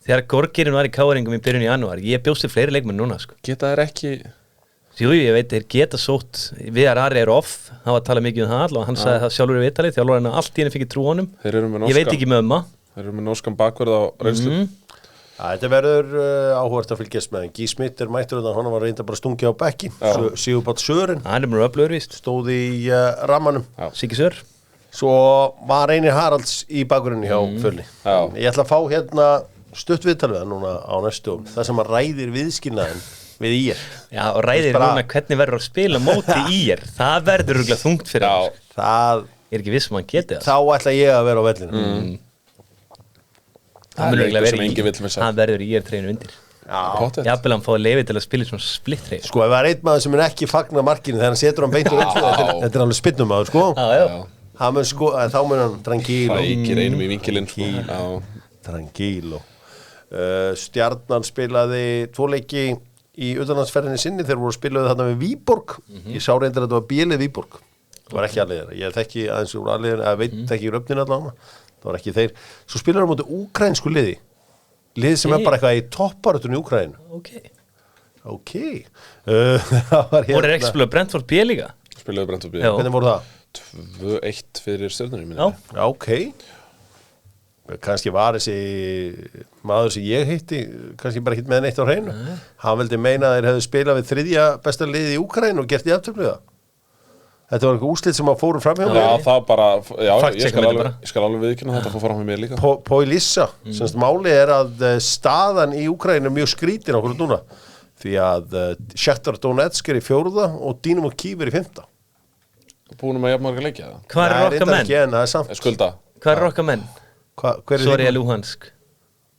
Þegar Gorgirinn var í Káringum í byrjun í janúar, ég bjóst við fleiri leikmenn núna, sko. Geta þeir ekki... Jú, ég veit, þeir geta sótt, Viðar Ari er off, hann var að tala mikið um það og hann sagði það sjálfur í viðtalið, þjálfarinn allt í henni fikk trú honum. Ég veit ekki með Þeir eru með norskan bakverð á reynslu. Þetta verður áhugavert að fylgjast með. Guy Smith er mættur þannig að hann var reynda bara stungið á bekki. Sigurbjörn Sören. Hann er mjög öflugur, víst. Stóð í rammanum. Siggi Sör. Svo var Reynir Haralds í bakgrunni hjá Fjölni. Ég ætla að fá hérna stutt viðtal við hann núna á næstu það sem að ræðir viðskilnaðin við IR. Já, og ræðir núna hvernig verður að spila móti IR. Það verður rúglega þungt fyrir hann. Það ég ekki viss hann geti það. Þá ætla ég að vera á vellinu. Það verður IR treinu undir. Jafnvel hann fáið leyfi til að spila svona splittreif. Sko, ef það einn maður sem ekki fagnar markinu þegar hann setur hann beintur þetta alveg spinnum maður, sko. Þá mun hann Drangílo. Það íkir einum í vinkilinn, sko. Drangílo. Stjarnan spilaði 2 leiki í utanlandsferðinni sinni þegar voru spilaði þarna við Víborg. Ég sá reyndar að þetta var bélið Víborg. Það var ekki alliðir. Ég þekki aðeins úr alliðir, þekki röfnin allavega. Það var ekki þeir. Svo spilaði á móti úkraínsku liði. Lið sem er bara eitthvað í toppbaráttunni í Úkraínu. Ok. Voru ekki spilaði Brentford B líka? Spilaði Brentford B. Hvernig voru það? 2-1 fyrir Stjörnunni. Já, ok. Kannski var þessi maður sem ég hitti kannski bara ekki með neitt á hreinu. Hann vildi meina að þeir hefðu spilað við 3. besta liðið í Úkraínu og gert í aftöflu það. Þetta var eitthvað úrslit sem að fóru fram hjá mér. Já, það bara, ég skal alveg viðkynna þetta fór fram hjá mér líka. Poilissa, semst máli er að staðan í Úkraínu er mjög skrítin okkur núna. Því að Shakhtar Donetsk er í 4. og Dynamo Kyiv er í 5. Búin með jafnmarga leikja það? Hvað er okkar menn? Það er samt. Skulda. Hvað er okkar menn? Soria Luhansk.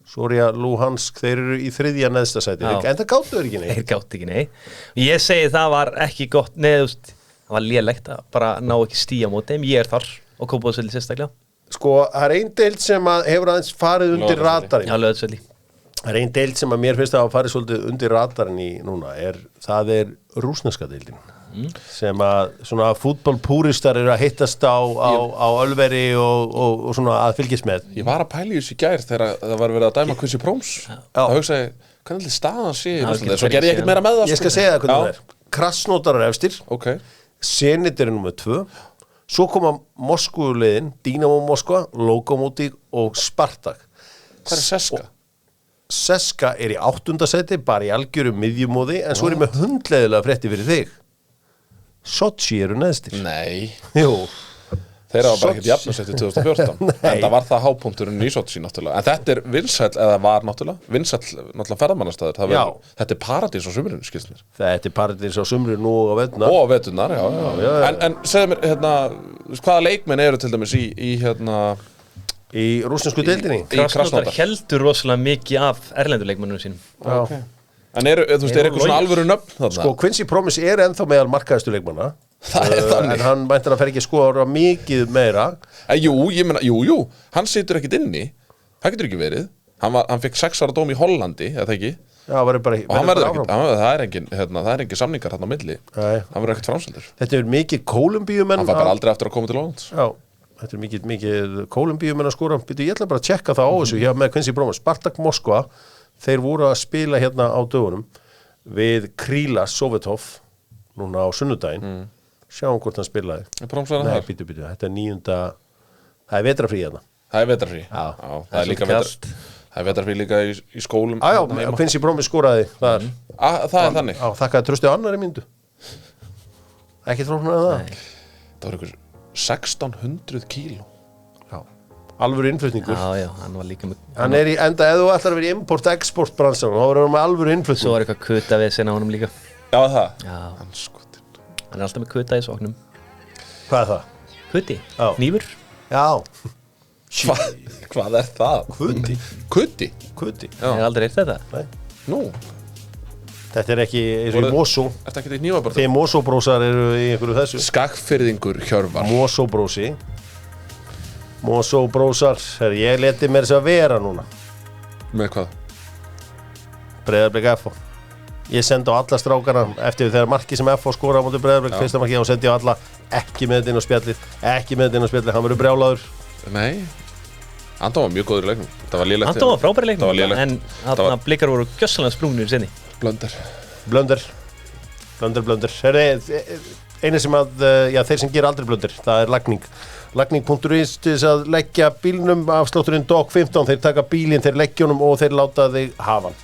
Soria Luhansk, þeir eru í 3. neðsta sæti. En það gáttu þeir ekki, nei. Þeir gáttu ekki, nei. Ég segi það var ekki gott, neðust. Það var lélegt að bara ná ekki stíja móti þeim. Ég er þar og Kópavogsvelli sérstaklega. Sko, það er ein deild sem að hefur aðeins farið undir radarinn. Já, Laugardalsvelli. Það er ein deild sem að mér finnst að hafa farið svolítið undir radarinn í núna. Það er rússneska deildin. Sem að svona fútbolpúristar eru að hittast á Ölveri og svona að fylgjast með. Ég var að pæla í þessu í gær þegar það var verið að dæma Quincy Promes. Það hugsaði, hvernig staðan sé í Rússlandi? Svo gerði ég ekkert meira með það. Ég skal segja það hvernig það er. Krasnodar er efstir. Zenit er nummer 2. Svo koma Moskvuliðin, Dynamo Moskva, Lokomotiv og Spartak. Hvað er Seska? Seska er í 8. sæti, bara í algjörum miðjumóði, en svo er ég með hundleiðilega frétti fyrir þig. Sochi eru neðstir. Nei. Jú. Þeir hafa bara ekkert jafnarsætti 2014. En það var það hápunkturinn í Sochi náttúrulega. En þetta er vinsæll, eða var náttúrulega ferðamannastæður. Þetta er paradís á sumrinu, skilst mér. Þetta er paradís á sumrinu og á veturnar. Og á veturnar, já. En segðu mér, hvaða leikmenn eru til dæmis í rússnesku deildinni? Krasnodar heldur rosalega mikið af erlenduleikmennunum sínum. Ok. En þú veist, er eitthvað svona alvöru nöfn þarna? Sko, Quincy Promes er ennþá meðal markaðistu leikmanna. Það er þannig. En hann mæntir að fer ekki skora mikið meira. Jú, hann situr ekkit inni. Það getur ekki verið. Hann fekk 6 ára dóm í Hollandi, eða ekki? Já, verður bara áfram. Það er engin samningar hann á milli. Hann verður ekkert framseldur. Þetta er mikið Kólumbíumenn. Hann var bara aldrei eftir að koma til Hollands. Já, þetta er mikið Kólumbíumenn að skora. Ég ætla bara að tjekka það á þessu hjá með Quincy Promes. Spartak Moskva. Þeir voru að spila hérna á dögunum við Krila Sovetov núna á sunnudaginn. Sjáum hvort hann spilaði. Nei, býtu, þetta er 9. Það er vetrarfrí hérna. Það er vetrarfrí? Já, það er líka vetrarfrí. Það er vetrarfrí líka í skólum. Já, Quincy Promes skoraði þar. Það er þannig? Já, þakkaði Trausti annarri mínútu. Ekki tróknar að það. Það var ykkur 1600 kíló. Alvöru innflutningur. Já, hann var líka með... Hann er í enda, ef þú ætlar að vera í import-export bransan, þá verður hann með alvöru innflutning. Svo var eitthvað kuta við sinna á honum líka. Já, það? Já. Hann er alltaf með kuta í sóknum. Hvað er það? Kuti, hnífur. Já. Hvað er það? Kuti? Ég hef aldrei heyrt þetta. Nei. Nú. Þetta er ekki eins og í Mosó. Þetta er ekki í hnífabartum. Þegar Mosó-brósar eru í einhverju þessu. Skagfirðingur Hjörvar. Mosó-brósi. Mosó-brósar, ég leti mér þess að vera núna. Með hvað? Breiðarblik FH. Ég sendi á alla strákana eftir þegar marki sem FH skora á móti Breiðarblik, fyrsta marki, og sendi á alla ekki með þetta inn á spjallið, hann verður brjálaður. Nei, Anton var mjög góður í leiknum. Það var lélegt. Anton var frábæri í leiknum, en þarna Blikar voru gjössalega sprungnir í sinni. Blönder. Einu sem að, þeir sem gera aldrei blöndir, það er lagning. Lagning.is til þess að leggja bílnum afslátturinn DOC 15, þeir taka bílinn, þeir leggja honum og þeir láta þig hafa hann.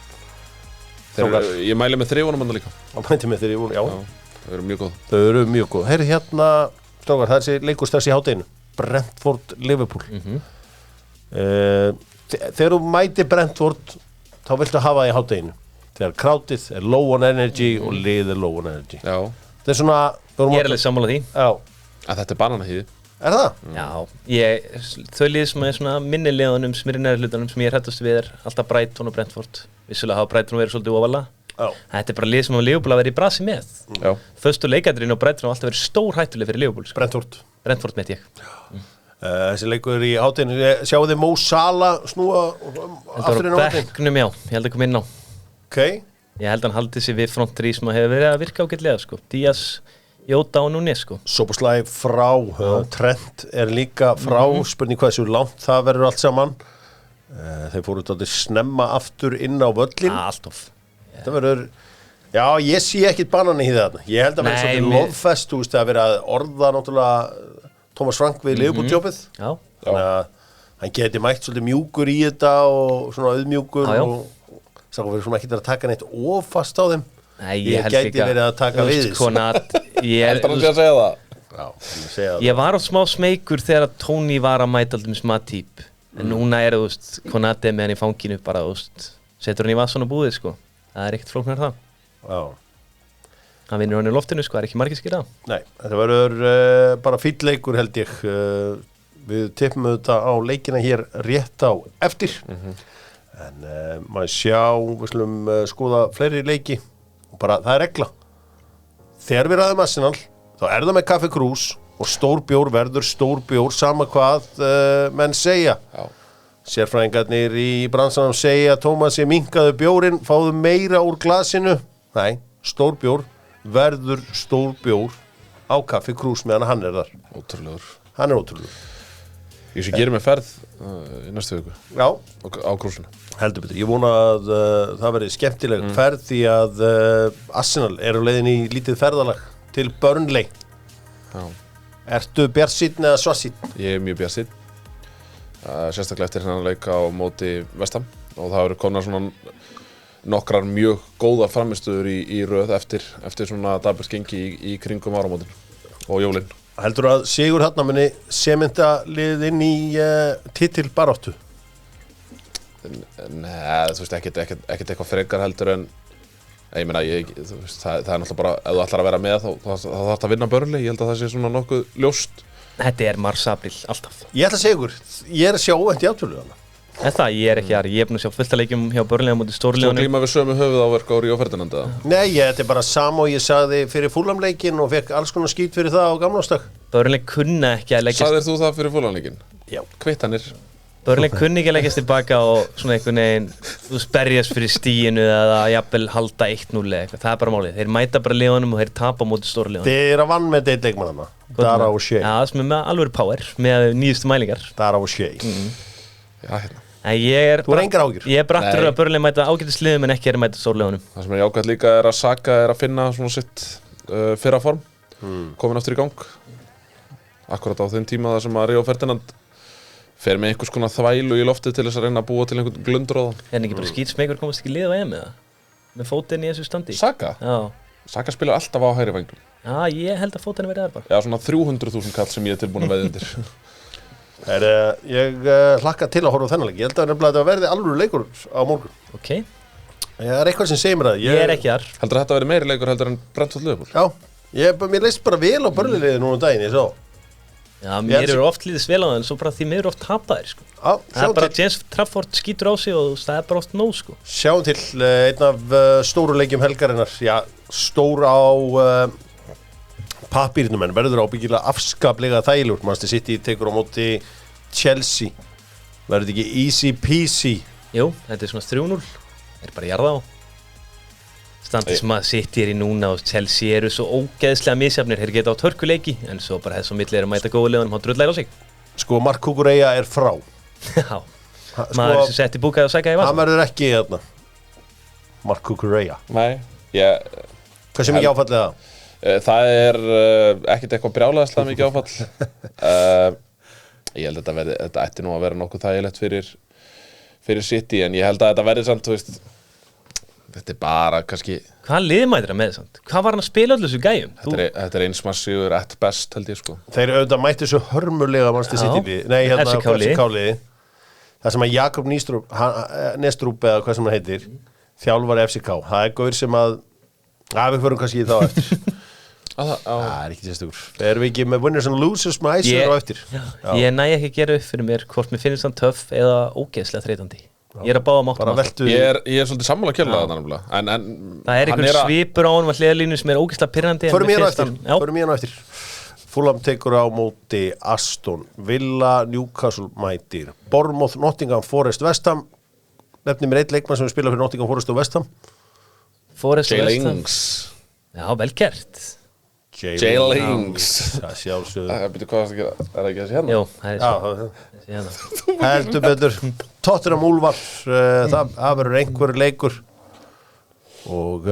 Ég mæli með þrifunum hann líka. Það mæti með þrifunum, já. Þau eru mjög góð. Þau eru mjög góð. Heyri hérna, strákar, það er þessi leikur strax í hádeginu. Brentford Liverpool. Þegar þú mæti Brentford þá viltu hafa það í hádeginu þegar krátið low on energy og liðið low on energy. Já. Það svona Ég alveg sammála því. Já. Að þetta bananahýði. Það? Já, þau lið sem er svona minni liðunum sem er í neðri hlutunum sem ég hræddast við alltaf Brighton og Brentford. Vissulega hafa Brighton verið svolítið ofalega. Þetta er bara lið sem á Liverpool að vera í brasi með. Föstu leikadrinn og Brighton hafa alltaf verið stór hættuleg fyrir Liverpool. Brentford met ég. Þessi leikur í hátteginu, sjáu þið Mo Salah snúa aftur inn á hátteginu? Bekknum, já, ég held að koma inn á. Ég held að hann haldi sig við front 3 sem hefur verið að virka ágætlega, sko. Díaz, Jota og Núñez, sko. Szoboszlai frá, Trent líka frá, spurning hvað þessu langt það verður allt saman. Þeir fóru þetta snemma aftur inn á völlin. Alltof. Það verður, já, ég sé ekkit banani í þarna. Ég held að verður svolítið lofest, þú veist, að vera að orða náttúrulega Thomas Frank við Liverpool-jobbið. Þannig að hann geti mætt svolítið mjúkur í þetta og svona auðmjúkur og sá verður svona ekkit að taka neitt ofast á þeim. Nei, ég gæti verið að taka við Heldur hann sé að segja það? Já, ég segja það. Ég var á smá smeykur þegar Tony var að mæta alltaf Matip. En núna er það, Konate með hann í fanginu bara, setur hann í vassan og búið, sko. Það er ekkert flóknar það. Já. Hann vinnur hann í loftinu, sko, það er ekki margir skil á. Nei, þetta verður bara fýll leikur held ég. Við tippum þetta á leikina hér rétt á eftir. En maður sjá, við slum skoða fleiri leiki. Og bara, það er regla. Þegar við ræðum Arsenal, þá er það með Kaffi Krús og stór bjór verður stór bjór, sama hvað menn segja. Sérfræðingarnir í bransanum segja Tómasi minnkaðu bjórinn, fáðu meira úr glasinu. Nei, stór bjór verður stór bjór á Kaffi Krús meðan hann er þar. Ótrúlegur. Hann er ótrúlegur. Ég sé gerir með ferð í næstu viku. Já. Á krúsinu. Heldur betur. Ég vona að það verði skemmtileg ferð því að Arsenal er á leiðin í lítið ferðalag til Burnley. Já. Ertu bjartsýnn eða svartsýnn? Ég er mjög bjartsýnn. Sérstaklega eftir hennan leik á móti West Ham og það verður konar svona nokkrar mjög góða framistöður í röð eftir svona dapurt gengi í kringum áramótin og jólin. Heldur að Sigur þarna muni sementa lið inn í titilbaráttu? Nei, þú veist, ekkert eitthvað frekar heldur en ég meina, þú veist, það er náttúrulega bara ef þú ætlar að vera með þá þarf það að vinna Burnley, ég held að það sé svona nokkuð ljóst. Þetta er mars-april, alltaf. Ég ætla að segja ykkur, ég er að sjá óvænt í átölu hana. Ég er ekki þar, ég er búin að sjá fullt að leikjum hjá Burnley á móti stórliðunum. Svo glíma við sömu höfuðáverk á Ríó Ferdinand eða? Nei, þetta er bara sama og ég sagði fyrir Fulham-leikinn og fekk alls konar skít fyrir það á gamlástag. Burnley kunna ekki að leggjast. Sagðir þú það fyrir Fulham-leikinn? Já. Kvittanir. Burnley kunni ekki að leggjast tilbaka og svona einhvern veginn, þú sperjast fyrir stíinu eða jafnvel halda 1-0 eða eitthvað. Það er bara málið. Þeir mæta bara liðunum og þeir tapa á móti stórliðunum. Þeir eru að vann með eitt leikmannana. Dara og Shea. Já, sem er með alvöru power, með nýjustu mælingar. Dara og Shea. Já, hérna. Þú er engar ágjur. Ég er brattur að Burnley mæta ágætisliðum en ekki er að mæta stórliðunum. Það sem er jákvæmt líka er að Saka er að finna svona sitt fyrra form, komin aftur í gang. Akkurat á þeim tíma þar sem að Ríó Ferdinand fer með einhvers konar þvælu í loftið til þess að reyna að búa til einhvern glundróða. Er hann ekki bara skýtsmegur komast ekki lið á EM eða? Með fótinn í þessu standi? Saka? Já. Saka spilar alltaf á hægri vængnum. Já, ég held að fótinn verði þar bara. Já, svona 300.000 kall sem ég er tilbúin að veðja undir. Ég hlakka til að horfa á þennan leik. Ég held að nefnilega þetta verði alvöru leikur á morgun. Ok. Það er eitthvað sem segir mér það. Ég er ekki þar. Heldur þetta verði meiri leikur heldur en Brentford Liverpool? Já, mér leist bara vel á Burnley-liðið núna daginn, ég sá. Já, mér eru oft líðis vel á það en svo bara því mér eru oft tapaðir, sko. Það er bara James Trafford skýtur á sig og það er bara oft nóg, sko. Sjáum til einn af stóru leikjum helgarinnar. Já, stór á pappírnum en verður ábyggilega afskaplega þælur. Manchester City tekur á móti Chelsea. Verður þetta ekki easy peasy? Jú, þetta er svona 3-0. Er bara að jarða á. Standið sem að City er í núna og Chelsea eru svo ógeðslega misjafnir. Þeir geta á törkuleiki en svo bara þess að milli er að mæta góðu liðunum og drullar á sig. Sko, Mark Cucurella er frá. Já, maður sem setti búkaði og sækjaði í vasan. Hann verður ekki hérna. Mark Cucurella. Nei, Hversu mikið áfall er það? Það er ekkert eitthvað brjálæðislega mikið áfall. Ég held að þetta ætti nú að vera nokkuð þægilegt fyrir City en ég held að þetta verði samt, þú veist, þetta er bara kannski... Hvað liðmætir það með þess? Hvað var hann að spila allir þessu gæjum? Þetta er einsmarsíður at best, held ég, sko. Þeir auðvitað mætti svo hörmulega Manchester City. Nei, hérna FCK-liði. það sem að Jakob Nestrup eða hvað sem hann heitir þjálfari FCK, það gaur sem að við förum kannski í þá eftir það ekki sérstugur erum við ekki með winners and losers með æsir á eftir ég næ ekki að gera upp fyrir mér hvort mér finnst hann töff eða ógeðslega þreytandi ég að báða máttum ég er svolítið sammála kjörlega en það einhver svipur á hann að hliðalínu sem ógeðslega pirrandi förum í hann á eftir Fulham tekur á móti Aston Villa, Newcastle mætir Bournemouth, Nottingham Forest, West Ham nefnir mér 1 leikmann sem við spila fyrir Nottingham Forest og West Ham Forest og West Ham já, vel gert J-Lings það sjálfsögðu byrju hvað það gera, það ekki þessi hérna? Jú, það er heldur betur Tottenham Úlfar það verður einhver leikur og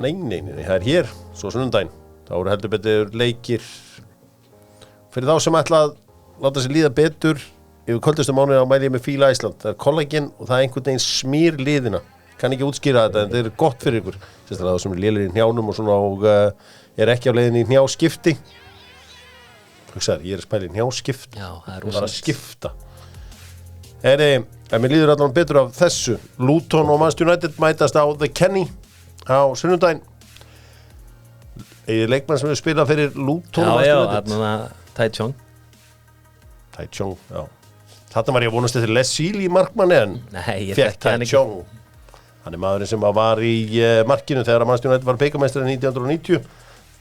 nei, það er hér svo sunnudaginn þá eru heldur betur leikir fyrir þá sem ætla að láta sér líða betur yfir kvöldustu mánuði á mæli ég með Fíla Ísland það er kollagen og það er einhvern veginn smýr liðina kann ekki útskýra þetta en þetta er gott fyrir ykkur sérstaklega það sem er lélir í hnjánum og svona og er ekki á leiðinni í hnjáskipti hugsaður, ég er að spæla í hnjáskipt já, það er bara að skipta en mér líður allan betur af þessu Luton og Manchester United mætast á The Kenny á sunnudaginn leikmann sem við spila fyrir Luton Tai Chong já þarna var ég að vonast eftir Les Seal í markmanni en fekk Tai Chong hann er maðurinn sem var í markinu þegar Manchester United var bikarmeistari 1990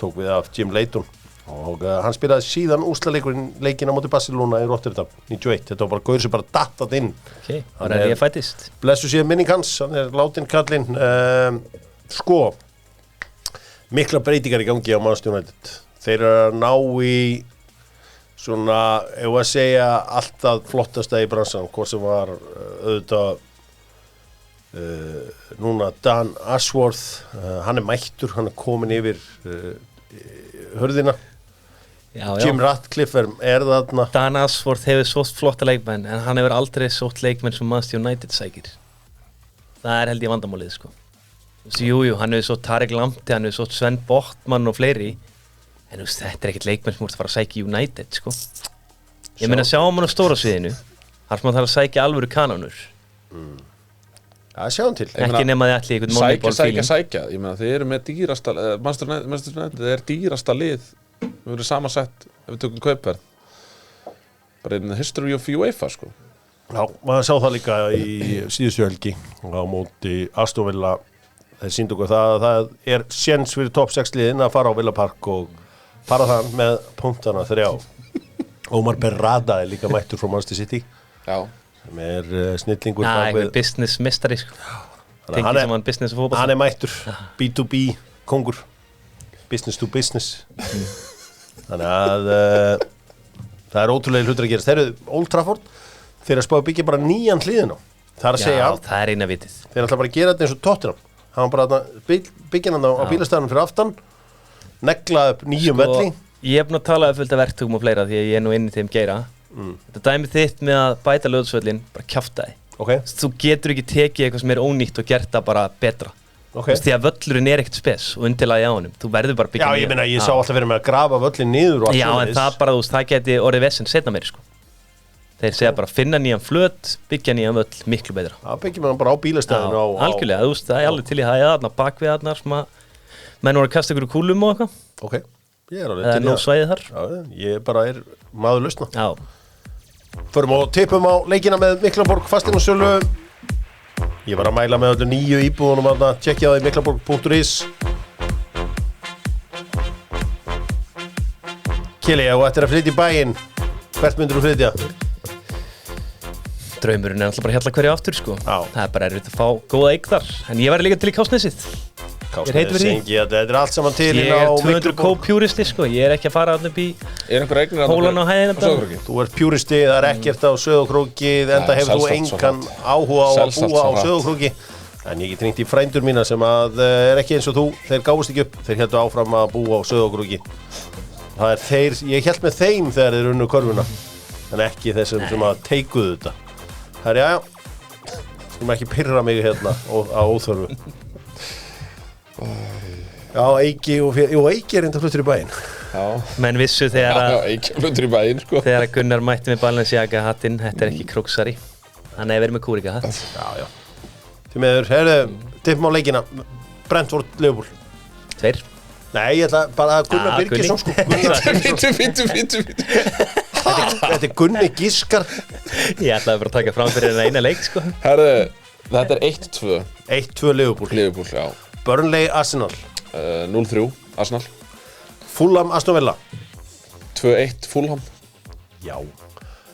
tók við af Jim Leighton og hann spilaði síðan úrslitaleikin á móti Barcelona í Rotterdam 91 þetta var bara gaur sem bara datt inn hann er ég fættist blessu sér minning hans hann er látin kallinn sko mikla breytingar í gangi á Manchester United þeir eru að ná í svona ef að segja alltaf flottasta í bransan hvort sem var auðvitað núna Dan Ashworth hann er mættur, hann er komin yfir hörðina Jim Ratcliffe er þarna Dan Ashworth hefur svo flotta leikmenn en hann hefur aldrei sótt leikmenn sem Manchester United sækir það er held ég vandamálið sko jújú, hann hefur sótt Tarek Lamptey hann hefur sótt Sven Botman og fleiri en þetta er ekkert leikmenn sem múrt að fara að sækja United sko ég meina sjá hann á stóra sviðinu þar sem hann þarf að sækja alvöru kanonur sjáum til ekki nema þið allir einhvern moneyball feeling sækja, ég meina þið eru með dýrasta Manchester United, það er dýrasta lið við verðum samansett ef við tökum kaupverð bara in the history of UEFA sko já, maður sá það líka í síðustu helgi á móti Aston Villa þeir sýndu okkur það er séns fyrir topp 6 liðin að fara á Villa Park og fara það með punktana 3 Omar Berrada er líka mættur frá Manchester City já sem er snillingur einhver business mistari sko tengið sem hann business og fótbolta hann er mættur, B2B kongur business to business þannig að það er ótrúlega hlutur að gerast þeir eru Old Trafford þeir að spá að byggja bara nýjan hliðin á það er að segja það er eina vitið þeir ætla bara að gera þetta eins og Tottenham hann bara byggja hann á bílastæðanum fyrir aftan negla upp nýjum velli ég hef nú talað fullt af verktökum og fleira því að ég er nú inn í þeim geira þetta dæmið þitt með að bæta löðsvöllin bara kjaftaði þú getur ekki tekið eitthvað sem er ónýtt og gert það bara betra því að völlurinn er ekkert spes og undirlagi á honum þú verður bara byggja já ég meina ég sá alltaf verið með að grafa völlin niður og allt já en það bara það geti orðið vesen setna meiri sko þeir segja bara finna nýjan flöt byggja nýjan völl miklu betra það byggja maður bara á bílastæðinu algjörlega það er alveg til í það þarna bakvið þarna sem að menn voru að kasta ykkur kúlum og eitthvað ég er alveg til í það svæðið þar ég bara er maður lausna já förum og tippum á leikina með Miklaborg fasteignasölu ég var að mæla með öllu 9 íbúðunum að tjekkja það í miklaborg.is Kili, ef þú ættir að flytja í bæinn hvert myndir þú flytja? Draumurinn er alltaf bara hérna hverju aftur sko það er bara erfitt að fá góða eign þar en ég væri líka til í Kársnesið þetta er allt saman til ég er 200 kó-pjúristi sko ég er ekki að fara allir upp í hólan á hæðina þú ert pjúristi, það er ekkert á Sauðárkróki enda hefur þú engan áhuga á að búa á Sauðárkróki en ég get hringt í frændur mína sem að er ekki eins og þú þeir gáfust ekki upp, þeir héldu áfram að búa á Sauðárkróki það er þeir, ég hélt með þeim þegar þeir unnu körfuna en ekki þessum sem að teikuðu þetta það er sem ekki pirra mig hérna á óþörfu já, Eiki er enda fluttur í bæinn menn vissu þegar þegar Gunnar mætti með Balenciaga hattinn, þetta ekki Kruksari, hann hefur verið með Kúrika hatt. Já. Því meður, tippum á leikina, Brentford, Liverpool. 2. Nei, ég ætla bara að Gunnar Birgisson sko. Fítu. Þetta Gunni Gískar. Ég ætlaði bara að taka fram fyrir eina leik sko. Herðu, þetta 1-2. 1-2 Liverpool. Liverpool, já. Burnley, Arsenal. 0-3, Arsenal. Fulham, Aston Villa. 2-1, Fulham. Já.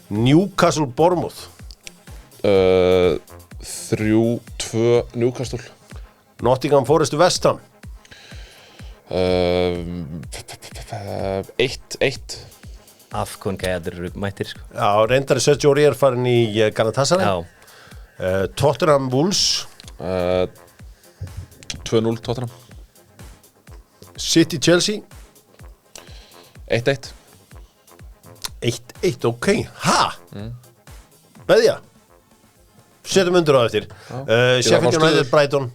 Newcastle, Bournemouth. 3-2, Newcastle. Nottingham Forest, West Ham. 1-1. Afkon gæðir mættir sko. Já, reyndar Sergio Aurier farin í Galatasaray. Já. Tottenham Wolves. 2-0 Tottenham. City Chelsea. 1-1. 1-1, ok. Veðja. Setjum undir á eftir. Sheffield United Brighton.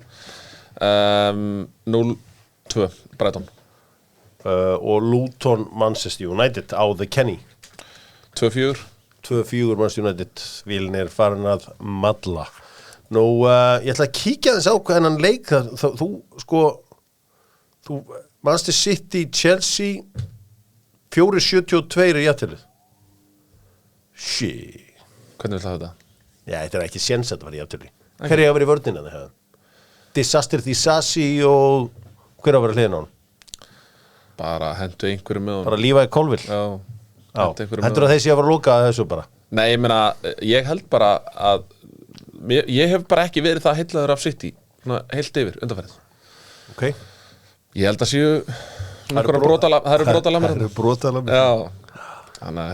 0-2 Brighton. Og Luton Manchester United á The Kenny. 2-4. 2-4 Manchester United. Vílin farin að malla. Nú, ég ætla að kíkja þess á hennan leik. Þú Manchester City, Chelsea 4-72 í jafnteflið. Shit. Hvernig vil það þetta? Já, þetta ekki séns að þetta var í jafntefli. Hver er að vera í vörnina þegar? Disaster Disasi og hver að vera hliðin á hann? Bara hentu einhverju með hann. Bara Levi Colville. Já. Hendur að þeir sé að vera loka að þessu bara? Nei, ég meina, ég held bara að ég hef bara ekki verið það heillaður af City, svona heilt yfir undanferðið. Ok. Ég held að séu það eru brotalamir. Það eru brotalamir. Já. Þannig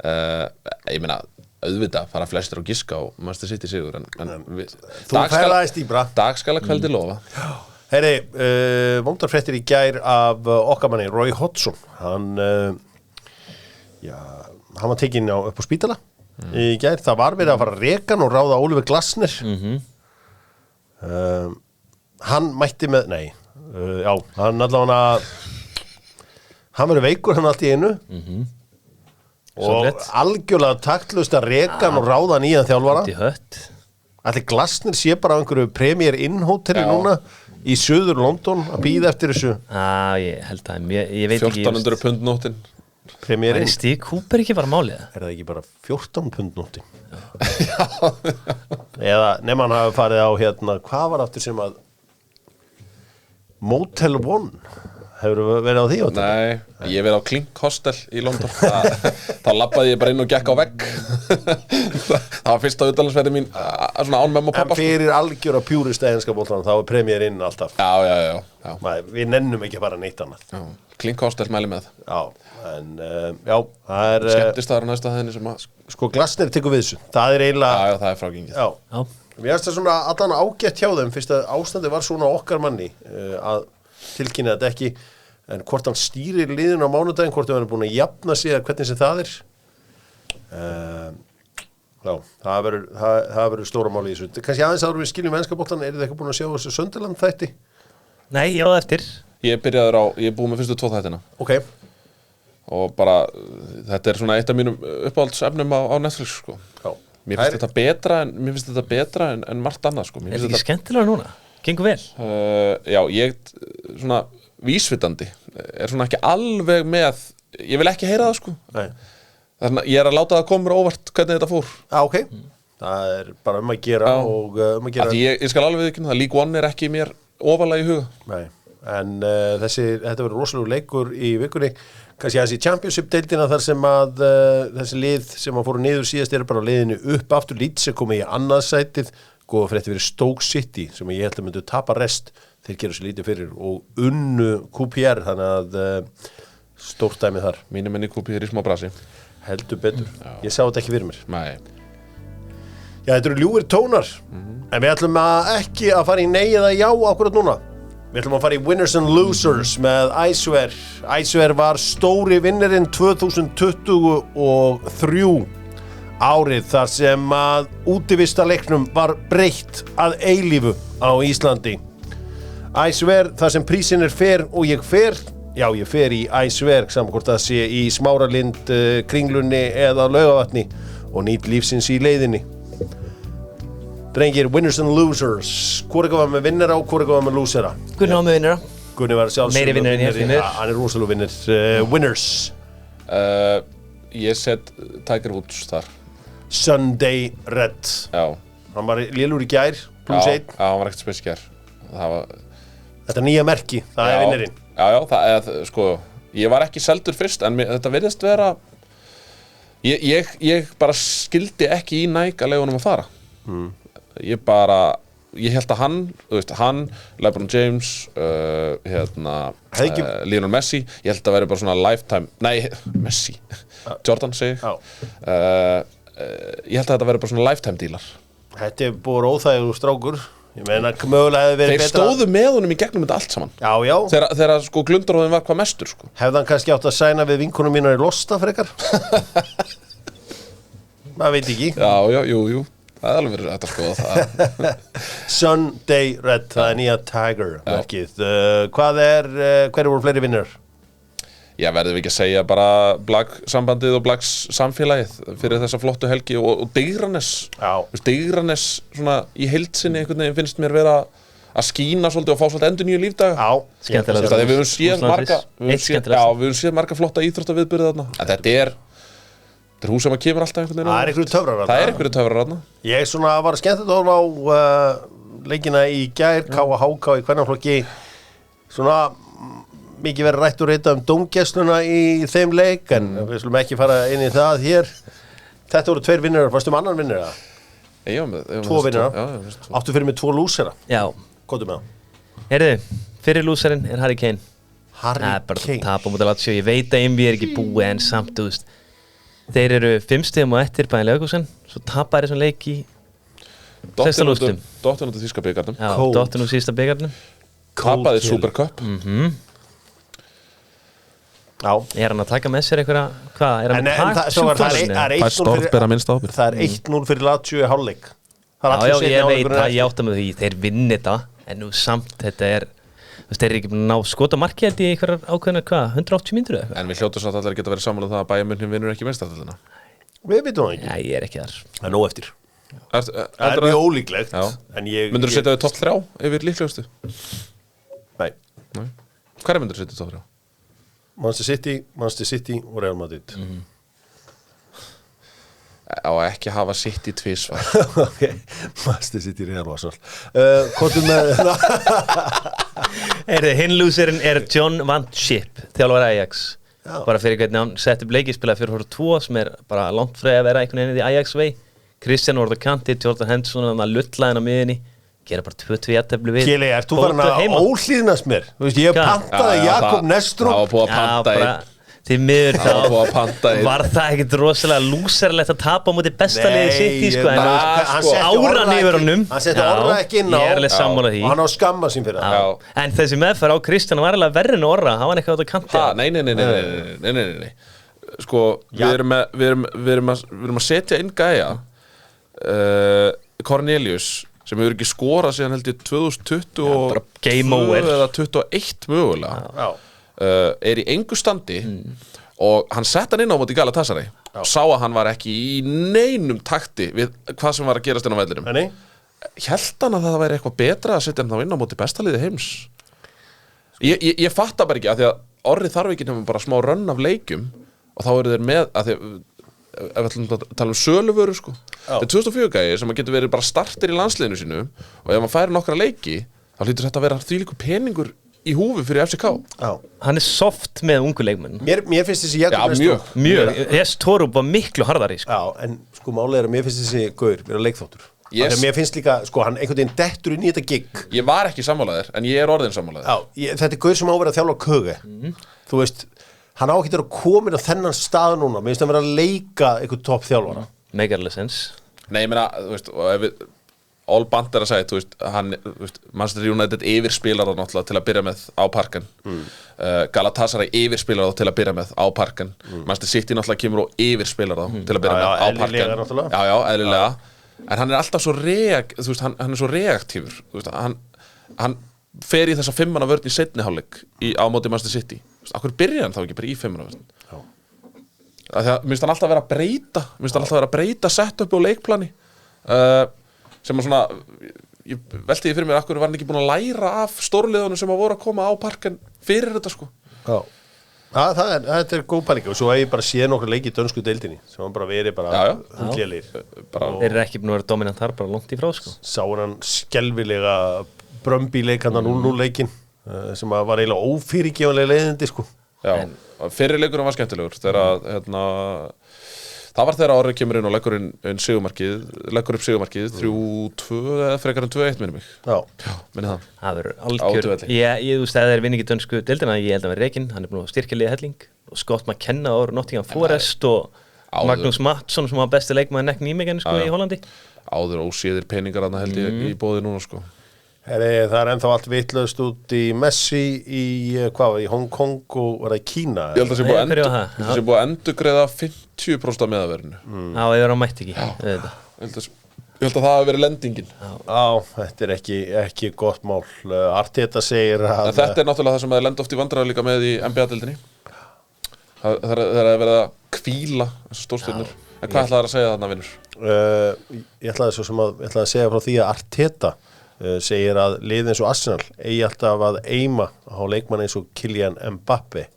að ég meina, auðvitað fara flestir á giska og Manchester City sigur en þú ferðaðist í bra. Dagskala kveldi lofa. Heyri, vondar fréttir í gær af okkar manni Roy Hodgson. Hann var tekinn upp á spítala í gær. Það var verið að fara að reka hann og ráða Oliver Glasner. Hann mætti með, hann allavega hann verið veikur hann allt í einu. Og algjörlega taktlust að reka hann og ráða hann í hann þjálfara. Allir Glasner sé bara á einhverju Premier Inn hóteli núna í söður London að bíða eftir þessu. Ég held að ég veit ekki 1400 pund nóttin. Premier Inn. Stíg Cooper ekki bara málið? Það ekki bara 14 pund nóttin? Já. Eða nema hann hafi farið á hvað var aftur sem að Motel One. Hefur verið á því? Nei, ég verið á Klink Hostel í London. Þá labbaði ég bara inn og gekk á vegg. Það var fyrsta utanlandsferði mín svona án mömmu og pappa. En fyrir algjöra pjúrista enska boltan þá Premier Inn alltaf. Já. Við nennum ekki bara neitt annað. Já, Klink Hostel mæli með. Já, en það er skemmtistaður á næsta hæðinni sem að sko Glasner tekur við þessu. Það er eiginlega Já, það er frágengið. Já. Mér finnst það svona allan ágætt hjá þeim fyrst að ástandi var svona okkar manni að tilkynna þetta ekki, en hvort hann stýrir liðinu á mánudaginn, hvort hann er búin að jafna sig að hvernig sem það er. Það verður stóra máli í þessu. Kannski aðeins áður við skiljum enska boltan, eru þið ekki búin að sjá þessu Sunderland þætti? Nei, ég á eftir. Ég er búið með fyrstu 2 þættina. Ok. Og bara, þetta er svona eitt af mínum uppáhaldsefnum á Netflix, sko. Já. Mér finnst þetta betra en margt annað, sko. Er þetta ekki skemmtilega núna? Gengur vel? Já, ég svona vísvitandi er svona ekki alveg með, ég vil ekki heyra það, sko. Nei. Þannig að ég er að láta það koma mér óvart hvernig þetta fór. Ok. Það er bara að gera og ég skal alveg viðurkenna það, League One er ekki mér ofarlega í huga. Nei, en þetta verður rosalega leikur í vikunni. Kannski aðeins í Championship-deildina þar sem að þessi lið sem að fóru niður síðast er bara leiðinu upp aftur. Leeds er komið í annað sætið, góða frétti fyrir Stoke City sem ég held að myndu tapa rest. Þeir gera svo lítið fyrir og unnu QPR, þannig að stórt dæmi þar. Mínir menn í QPR í smá brasi. Heldur betur. Ég sá þetta ekki fyrir mér. Nei. Já, þetta eru ljúfir tónar, en við ætlum ekki að fara í nei eða já akkurat núna. Við ætlum að fara í Winners and Losers með Æsver. Æsver var stóri vinnurinn 2023 árið þar sem að útivistaleiknum var breytt að eilífu á Íslandi. Æsver þar sem prísin er fer og ég fer Já, ég fer í æsverk saman hvort það sé í Smáralind, Kringlunni eða Laugavatni og nýt lífsins í leiðinni. Drengir, winners and losers. Hvor var með vinnera og hvor var með losera? Gunni var með vinnera. Gunni var sjálfsögðu Meiri vinnur en ég finnir. Ja, hann rosalega vinnir. Winners. Ég set Tiger Woods þar. Sunday Red. Já. Hann var lélur í gær, +1. Já, hann var ekkert speskjær. Þetta nýja merki, það er vinnirinn. Já, það er, sko, ég var ekki seldur fyrst, en þetta virðist vera, ég bara skildi ekki í Nike að leiða honum að fara. Ég held að hann, þú veist, LeBron James, Lionel Messi, ég held að það væri bara svona lifetime, Messi, Jordan segi ég. Ég held að þetta væri bara svona lifetime dílar. Þetta er búið óþægur strákur. Ég meina, mögulega hefði verið betra. Þeir stóðu með honum í gegnum þetta allt saman. Já. Þegar sko glundaróðin var hvað mestur, sko. Hefði hann kannski átt að sæna við vinkonum mínar í Losta frekar? Maður veit ekki. Jú. Það er alveg verið hægt að skoða það. Sunday Red, það er nýja Tiger merkið. Hverju voru fleiri vinnar? Já, verðum við ekki að segja bara Black-sambandið og Blacks-samfélagið fyrir þessa flottu helgi og Digranes. Digranes svona í heildsinni einhvern veginn finnst mér vera að skína svolítið og fá svolítið endur nýju lífdaga. Já, skemmtilega. Þegar við höfum séð marga flotta íþróttaviðburði þarna. En þetta er hús sem að kemur alltaf einhvern veginn. Það er einhverju töfrar þarna. Það er einhverju töfrar þarna. Ég svona var skemmtilegt að horfa á leikina í gær, KHK í kvennaflokki. Svona mikið verið rætt og reyta dómgæsluna í þeim leik, en við slum ekki fara inn í það hér. Þetta voru 2 vinnarar, varstu annan vinnara? Já, 2 vinnara. Áttu fyrir með 2 lúsera? Já. Komdu með það. Heyrðu, fyrir lúserinn er Harry Kane. Harry Kane? Bara tapa mútið Lazio, ég veit að Envy er ekki búið en samt, þú veist. Þeir eru 5 stigum og eftir bæinn Leverkusen, svo tapar þessum leik í sexta lústum. Dottin út af þýska bikarnum. Já, Dottin út sísta bikarnum. Tapaði Supercup. Já. Er hann að taka með sér einhverja, hvað, er hann að taka súperlunni? Það er 1-0 fyrir Lazio í hálfleik. Já, ég veit að ég átta með því, þeir vinni þetta, en nú samt þetta er, þú veist, þeir eru ekki búin að ná skota markið held í einhverjar ákveðna, 180 mínútur eða eitthvað? En við hljótum samt allir geta verið sammála það að Bayern München vinnur ekki meistaradeildina. Við vitum það ekki. Já, ég er ekki þar. Það er nóg eftir. Það er mjög ólíklegt. Myndirðu setja þau topp 3 yfir líklegustu? Nei. Hverja myndirðu setja topp 3? Manchester City og Real Madrid. Á ekki hafa City tvisvar. Ok, Manchester City Real Madrid. Hvortum með Hinn lúserinn er John Van Schip, þjálfari Ajax. Bara fyrir hvernig hann setti upp leiki, spilaði 4-4-2 sem er bara langt frá að vera einhvern veginn í Ajax vei. Cristiano orða kanti, Jordan Henderson hann að lulla henn á miðinni. Gera bara 2-2 jafntefli við. Kili, ert þú farin að óhlýðnast mér? Þú veist, ég pantaði Jakob Nestrup. Það var búið að panta einn. Því miður þá var það ekkert rosalega lúserlegt að tapa á móti besta liði City, sko, en áran yfir honum. Hann setti orra ekki inn á. Ég er alveg sammála því. Og hann á skamma sín fyrir það. En þessi meðferð á Kristján var alveg verri en orra, hann var eitthvað átt að kanta. Nei. Sko, við erum að setja inn gæja Cornelius sem hefur ekki skorað síðan held ég 2020 eða 21 mögulega. Er í engu standi og hann sett hann inn á móti Galatasaray og sá að hann var ekki í neinum takti við hvað sem var að gerast inn á vellinum. Hélt hann að það væri eitthvað betra að setja hann þá inn á móti bestaliði heims? Ég fatta bara ekki að því að Orri þarf ekki nefnum bara smá rönn af leikjum og þá eru þeir með að því ef við ætlum að tala söluvöru, sko. Það 2004 gæi sem að getur verið bara starter í landsliðinu sínu og ef hann færi nokkra leiki þá hlýtur þetta að vera þvílíkur peningur í húfi fyrir FCK. Hann er soft með ungu leikmenn. Mér finnst þessi Jakob Nestrup mjög. Torup var miklu harðari, sko. Já, en sko málið er að mér finnst þessi gaur vera leikþóttur. Mér finnst líka, sko, hann einhvern veginn dettur inn í þetta gig. Ég var ekki sammálaður, en ég er orðinn sammálaður. Þetta er gaur sem á að vera að þjálfa Köge. Þú veist, hann á ekki að vera komin á þennan stað núna. Mér finnst að vera að leika einhvern topp þjálfara. Make a sense. Nei, ég meina, þú veist, og ef við All Band er að segja, þú veist, Manchester United yfirspilar það náttúrulega til að byrja með á parken. Galatasaray yfirspilar það til að byrja með á parken. Manchester City náttúrulega kemur og yfirspilar það til að byrja með á parken. Já, eðlilega. En hann er alltaf svo þú veist, hann er svo reaktífur. Þú veist, hann fer í þessa 5 manna vörn í seinni hálfleik á móti Manchester City Akkur byrja hann þá ekki bara í 5 vörn? Mér finnst hann alltaf vera að breyta setup og leikplani sem að svona ég velti því fyrir mér akkur var hann ekki búin að læra af stórliðunum sem að voru að koma á parken fyrir þetta sko. Þetta góð pæling og svo hef ég bara séð nokkur leiki í dönsku deildinni sem hann bara verið bara hundlélir. Þeir eru ekki búin að vera dominant þar bara langt í frá sko. Sá hann skelvilega Brömbi leikana 0-0 leikin sem var eiginlega ófyrirgefanlega leiðindi sko. Já, fyrir leikurinn var skemmtilegur þegar það var þegar Orri kemur inn og leggur upp sigurmarkið 3-2 eða frekar en 2-1 minnum mig. Minni það. Það verður algjör. Ég þú veist að það vinni ekki dönsku deildina, ég held að vera rekinn, hann búin að styrkja liða helling og Scott McKenna og Nottingham Forest og Magnús Mattsson sem var besti leikmaður Neck Nijmegen sko í Hollandi. Áður óséðir peningar þarna held ég í bóði núna sko. Það ennþá allt vitlaust út í Messi í Hong Kong og var það í Kína? Ég held að það sé búið að endurgreiða 50% af meðaverðinu. Já, ég var á mætt ekki. Ég held að það hafi verið lendingin. Já, þetta er ekki gott mál. Arteta segir að... En þetta er náttúrulega það sem að lenda oft í vandræðu líka með í NBA-deildinni. Það er að vera að hvíla þessar stórstjörnur. En hvað ætlaði að segja þarna, vinnur? Ég ætlaði að segja frá því að Arteta segir að lið eins og Arsenal eigi alltaf að eima á leikmann eins og Kylian Mbappé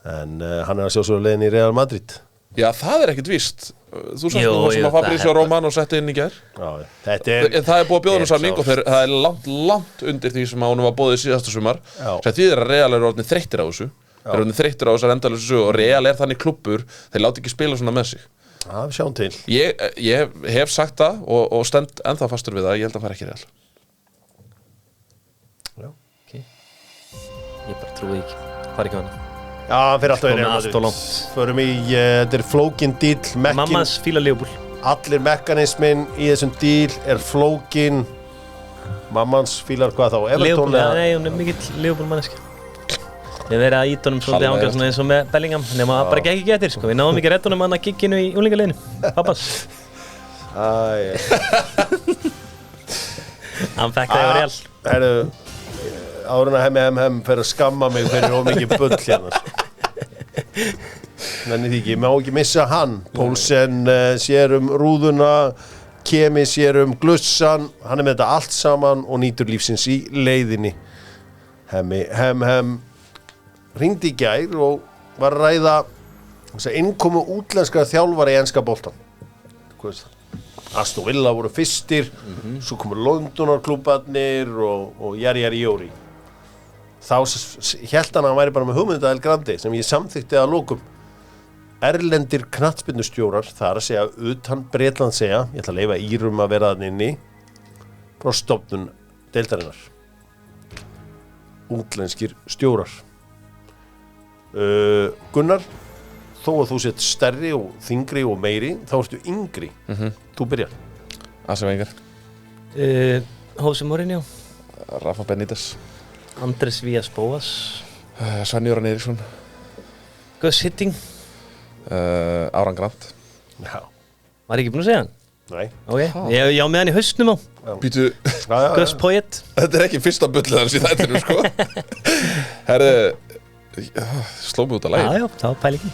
en hann að sjálfsögðu leiðin í Real Madrid. Já, það ekkert víst. Þú sást nú sem að Fabrizio Romano setti inn í gær. En það búið að bjóða samning og það langt undir því sem honum var boðið síðasta sumar sem þýðir að Real orðnir þreyttir á þessu á þessar endalausu sögu og Real þannig klubbur, þeir láti ekki spila svona með sig. Við sjáum til. Ég hef sagt það og stend ennþá fastur við það, ég held að hann fær ekki Real. Já. Okay. Ég bara trúi ekki. Fær ekki hana. Já, hann fyrir alltaf í Real Madrid. Förum í, þetta flókin díl. Mammas fíla Liverpool. Allir mekanismin í þessum díl flókin. Mammans fílar hvað þá? Liverpool, nei, hún mikill Liverpool manneski. Ég verið að íta honum svolítið ángjörn svona eins og með Bellingham nema bara ekki getur sko, við náðum ekki rétt honum hann að gigginu í úlingaliðinu, pappas. Hann fekk það yfir Real. Herru, áður en að Hem fer að skamma mig fyrir ómikið bull hérna. Nenni því ekki, ég má ekki missa hann. Poulsen sér rúðuna, Kemi sér glussan, hann með þetta allt saman og nýtur lífsins í leiðinni. Hem ringdi í gær og var að ræða innkomu útlenskra þjálfara í enska boltan. Aston Villa voru fyrstir, svo komu Londonarklúbbarnir og Jóri. Þá hélt hann að hann væri bara með hugmyndaðil Grandi sem ég samþykti að lokum. Erlendir knattspyrnustjórar, það er að segja utan Bretland segja, ég ætla að leyfa Írum að vera þarna inni, frá stofnun deildarinnar. Útlenskir stjórar. Gunnar, þó að þú sett stærri og þyngri og meiri, þá ertu yngri. Þú byrjar. Arsene Wenger. Jose Mourinho. Rafa Benítez. Andrés Villas-Boas. Sven-Göran Eriksson. Gus Hiddink. Áran Grant. Já. Var ég ekki búinn að segja hann? Nei. Ok, ég á með hann í haustnum á. Býtu. Gus Poyet. Þetta ekki fyrsta bullið hans í þættinu, sko. Herðu, sló mig út af lagið. Já, það var pælingin.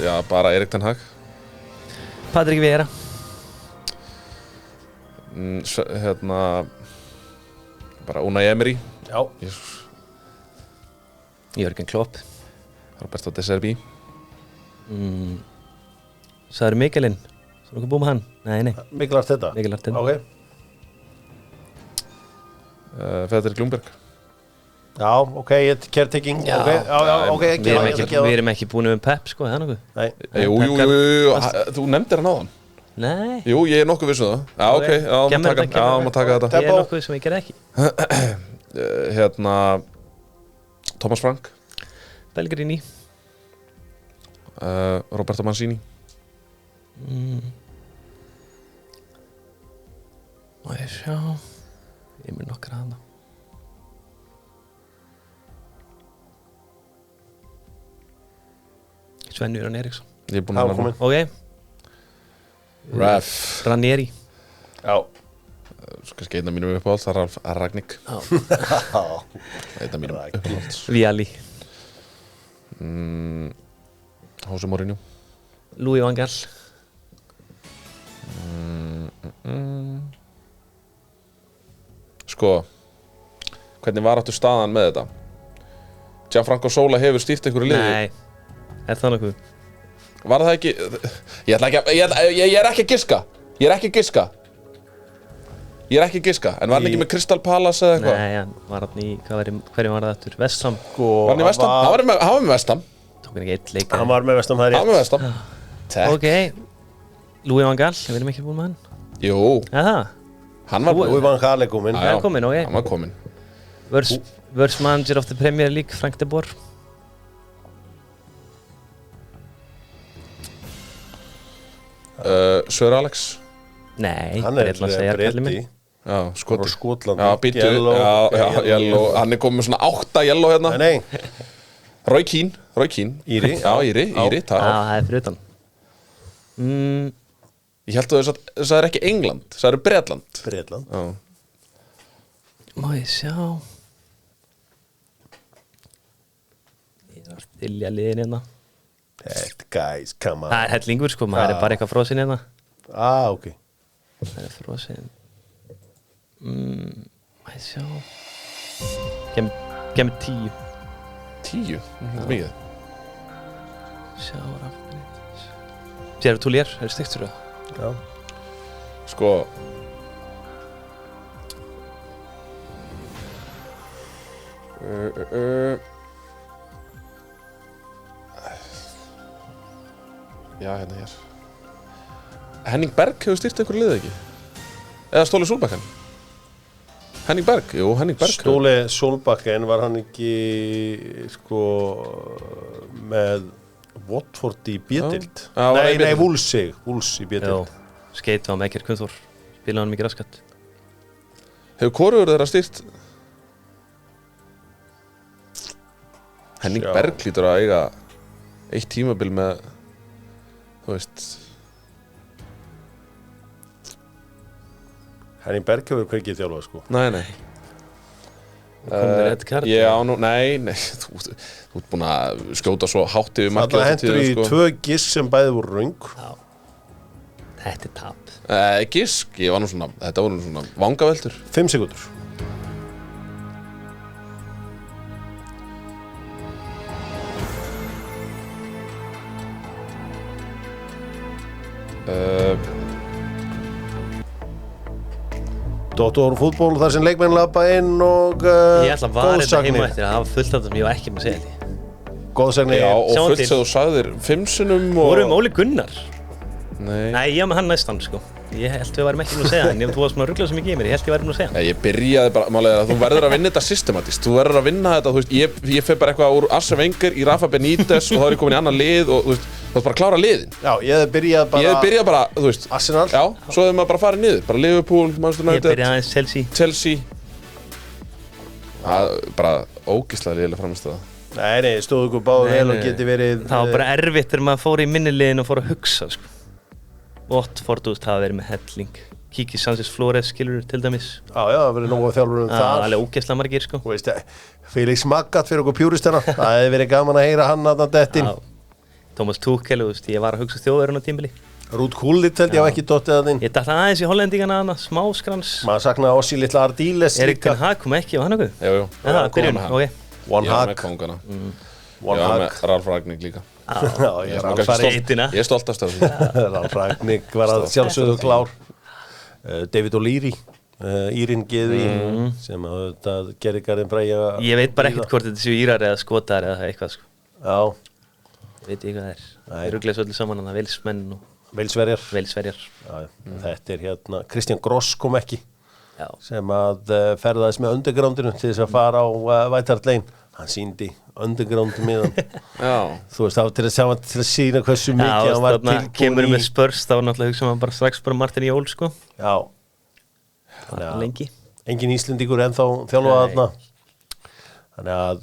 Já, bara Erik ten Hag. Patrik Vieira. Bara Unai Emery. Já. Jörgen Klopp. Roberto De Zerbi. Sagður Mikkelinn. Svo nokkuð búið með hann? Nei. Mikkel Arteta. Ok. Fredrik Ljungberg. Já, ok, caretaking. Já, ok. Við erum ekki búin með Pep, sko, það nokkuð. Nei. Jú, þú nefndir hann á hann. Nei. Jú, ég nokkuð vissu það. Já, ok, má taka þetta. Ég nokkuð sem ég gerði ekki. Thomas Frank. Pellegrini. Roberto Mancini. Má ég sjá. Ég mun nokkra hana. Sven-Göran Eriksson. Ég er búinn að Ok. Raf. Ranieri. Já. kannski einn af mínum uppáhalds, það er Ragník. Einn af mínum uppáhalds. Viali. Jose Mourinho. Louis van Gaal. Sko, hvernig var áttu staðan með þetta? Gianfranco Sola hefur stýrt einhverju liði. Nei, er það nokkuð? Var það ekki... Ég er ekki að giska. Ég er ekki að giska. En var hann ekki með Crystal Palace eða eitthvað? Nei, hann var hann í... Hverjum var það eftir? West Ham? Var hann í West Ham? Hann var með West Ham. Tók hann ekki eitt leik. Hann var með West Ham, það er Hann var með West Ham. Ok. Louis van Gaal, við erum ekki búin með hann. Jú. Eða? Hann var Louis van Gaal kominn. Já, kominn, ok. Hann var kominn. Worst manager of the Premier League, Frank de Boer. Sir Alex. Nei, hann er breyti. Já, Skoti. Skotland. Já, býttu. Já, yellow. Hann er komið með svona 8 yellow hérna. Nei. Roy Keane. Íri. Já, Íri, takk. Já, það er fyrir utan. Ég held að það er ekki England, það er Bretland. Já. Má ég sjá. Ég var stilja liðin hérna. Guys, come on. Það er hellingur sko, maður er bara eitthvað frósin hérna. Ok. Það er frósin. Má ég sjá. Gem 10. 10? Mikið. Sjá, rafnir. Sér Toulier, er stygt fyrir það? Já. Sko. Já, hérna hér. Henning Berg hefur stýrt einhverju liðið ekki? Eða Ståle Solbakken? Henning Berg, jú, Henning Berg. Ståle Solbakken, var hann ekki sko með Watford í B-deild? Nei, Wolves í B-deild. Skeit var með Eikir Kunnþór, spilaði hann mikið raskat. Hefur hvorugur þeirra stýrt? Henning Berg hlýtur að eiga eitt tímabil með, þú veist. Henning Berg hefur hvergið þjálfað sko. Nei. Komið með rétt kart? Nei, þú ert búin að skjóta svo hátt yfir markið. Það hendur í 2 gisk sem bæði voru röng. Já. Þetta er tap. Gisk, þetta voru svona vangaveltur. 5 sekúndur. Dóttor fútból þar sem leikmenn labba inn og Ég ætla að vara þetta heima eftir að hafa fullt af það sem ég var ekki með að segja því. Góðsagnir. Já, og fullt sem þú sagðir 5 sinnum og... Vorum Óli Gunnar? Nei, ég var með hann næstan sko. Ég held við varum ekki nú að segja en þú varst svona ruglað sem ekki í mér, ég held ég varum nú að segja. Ég byrjaði bara, málega að þú verður að vinna þetta systematískt. Þú verður að vinna þetta, þú veist, ég fer bara eitthvað úr Arsene Wenger í Rafa Benítez og þá er ég komin í annan lið og þú veist, þú veist bara að klára liðin. Já, ég hef byrjað bara, þú veist, Arsenal. Já, svo hefur maður bara farið niður, bara Liverpool, Manchester United. Ég byrjaði aðeins Chelsea. Bara ógeðslega léleg frammistaða. Nei, stóðu ykkur báðu vel og geti verið... Það var bara erfitt þegar maður fór í minniliðin og fór að hugsa sko. Watford hafa verið með helling. Kiki Sanchez Flores skilur til dæmis. Já, það verið nógu þjálfur þar. Það alveg ógeðslega margir sko. Þú veist, Felix Magath fyrir okkur pjúristana. Það hefði verið gaman að heyra hann að dettin. Thomas Tuchel, þú veist, ég var að hugsa Þjóðverðin á tímabili. Ruud Gullit held ég hafa ekki dottið að þinn. Ég datt aðeins í hollendingana hana, smá skrans. Maður saknaði Ossi litla Ardiles Erik ten Hag kom ekki, var hann okkur? Jú. One Hag. One Hag. Ralf Ragník líka. Ég er stolt af stöðu. Ralf Ragník var að sjálfsögðu klár. David O'Leary, Írin Geði, sem að þetta gerir Garðin Freyja. Ég veit bara ekkert hvort þetta séu Írar eða Skotar eða eitthvað sko. Já. Ég veit ekki hvað það er. Það rugglaði svo öllu saman að Velsmenn og... Velsverjar. Já. Þetta er hérna, Kristján Gross kom ekki. Já. Sem að ferðaðist með undergroundinu til þess að fara á White Hart Lane. Hann sýndi undergroundu miðan. Já. Þú veist, það var til að sína hversu mikið hann var tilbúin í... Já, kemur með Spurs, þá var náttúrulega hugsa maður bara strax bara Martin Jól, sko. Já. Lengi. Engin Íslendingur ennþá þjálfað þarna. Þannig að...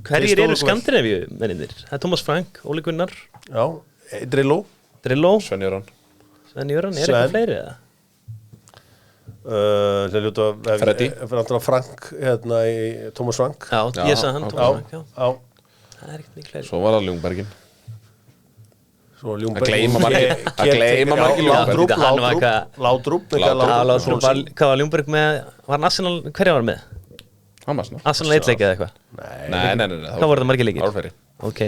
Hverjir eru Skandinavíu menninir? Það er Thomas Frank, Óli Gunnar. Já, Drillo. Sven Jöran. Er eitthvað fleiri eða? Freddy. Frank, hérna í Thomas Frank. Já, ég sagði hann, Thomas Frank, já. Það ekkert miklu fleiri. Svo var það Ljungbergin. Svo Að gleyma margir Laudrup. Hvað var Ljungberg með, var hann Arsenal, hverja var með? Hamasna. Arsenal 1 leikið eða eitthvað? Nei. Hvað voru það margir leikir? Það voru fleiri. Ok,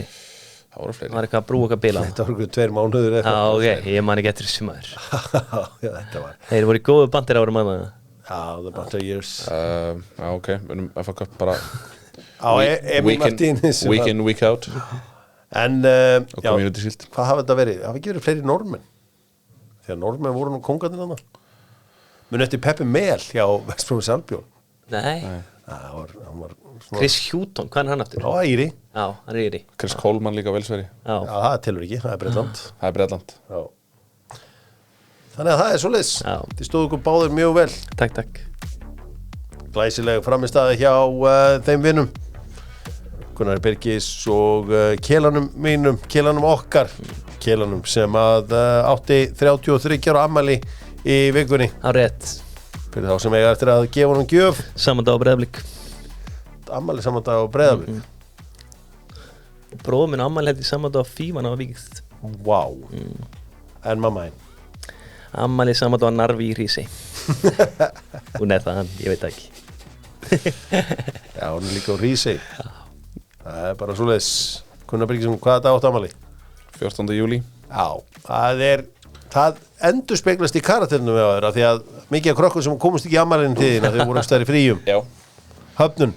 Það voru fleiri. það var eitthvað að brú okkar bila. Þetta var 2 mánuður Já, ok, ég man ekki eftir þessu maður. Já, þetta var. Þeir voru í góðu bandir árum að maður. Já, the banter years. Já, ok, við erum FA Cup bara Emil Martínez. Week in, week out. En, Og já, Community Shield. hvað hafa þetta verið? Hafa ekki verið fleiri normenn? Þegar normenn voru nú kongarnir hana. Muni eftir Peppi Mel hjá West Bromwich Albion. Nei, Hann var svona. Chris Hughton, hvað er hann aftur? Já, Íri. Já, hann er Íri. Chris Coleman líka Velsveri. Já, Já, það telur ekki, það er Bretland. Það er Bretland. Já. Þannig að það er svoleiðis. Já. Þið stóðu ykkur báðir mjög vel. takk. Glæsileg framistæða hjá þeim vinnum. Gunnar Birgis og Kelanum mínum, Kelanum okkar. Kelanum sem að átti 33 ára afmæli í vikunni. Á rétt. Fyrir þá sem eiga eftir að gefa honum gjöf. Saman dag á Breiðablik. Afmæli saman dag á Breiðablik. Bróður minn ammæli held í saman dag á Fíman á Víkið. Vá. En mamma einn. Ammæli saman dag á Narvi í Hrísey. Hún er það hann, ég veit það ekki. Já, hún er líka á Hrísey. Það er bara svoleiðis. Gunnar Birgisson, hvaða dag áttu afmæli? 14. júlí. Já, það endur speglast í karakterinu með þeirra því að mikið af krökkum sem komast ekki í afmælinu til þín að þau voru að stæri fríum. Já. Höfnun.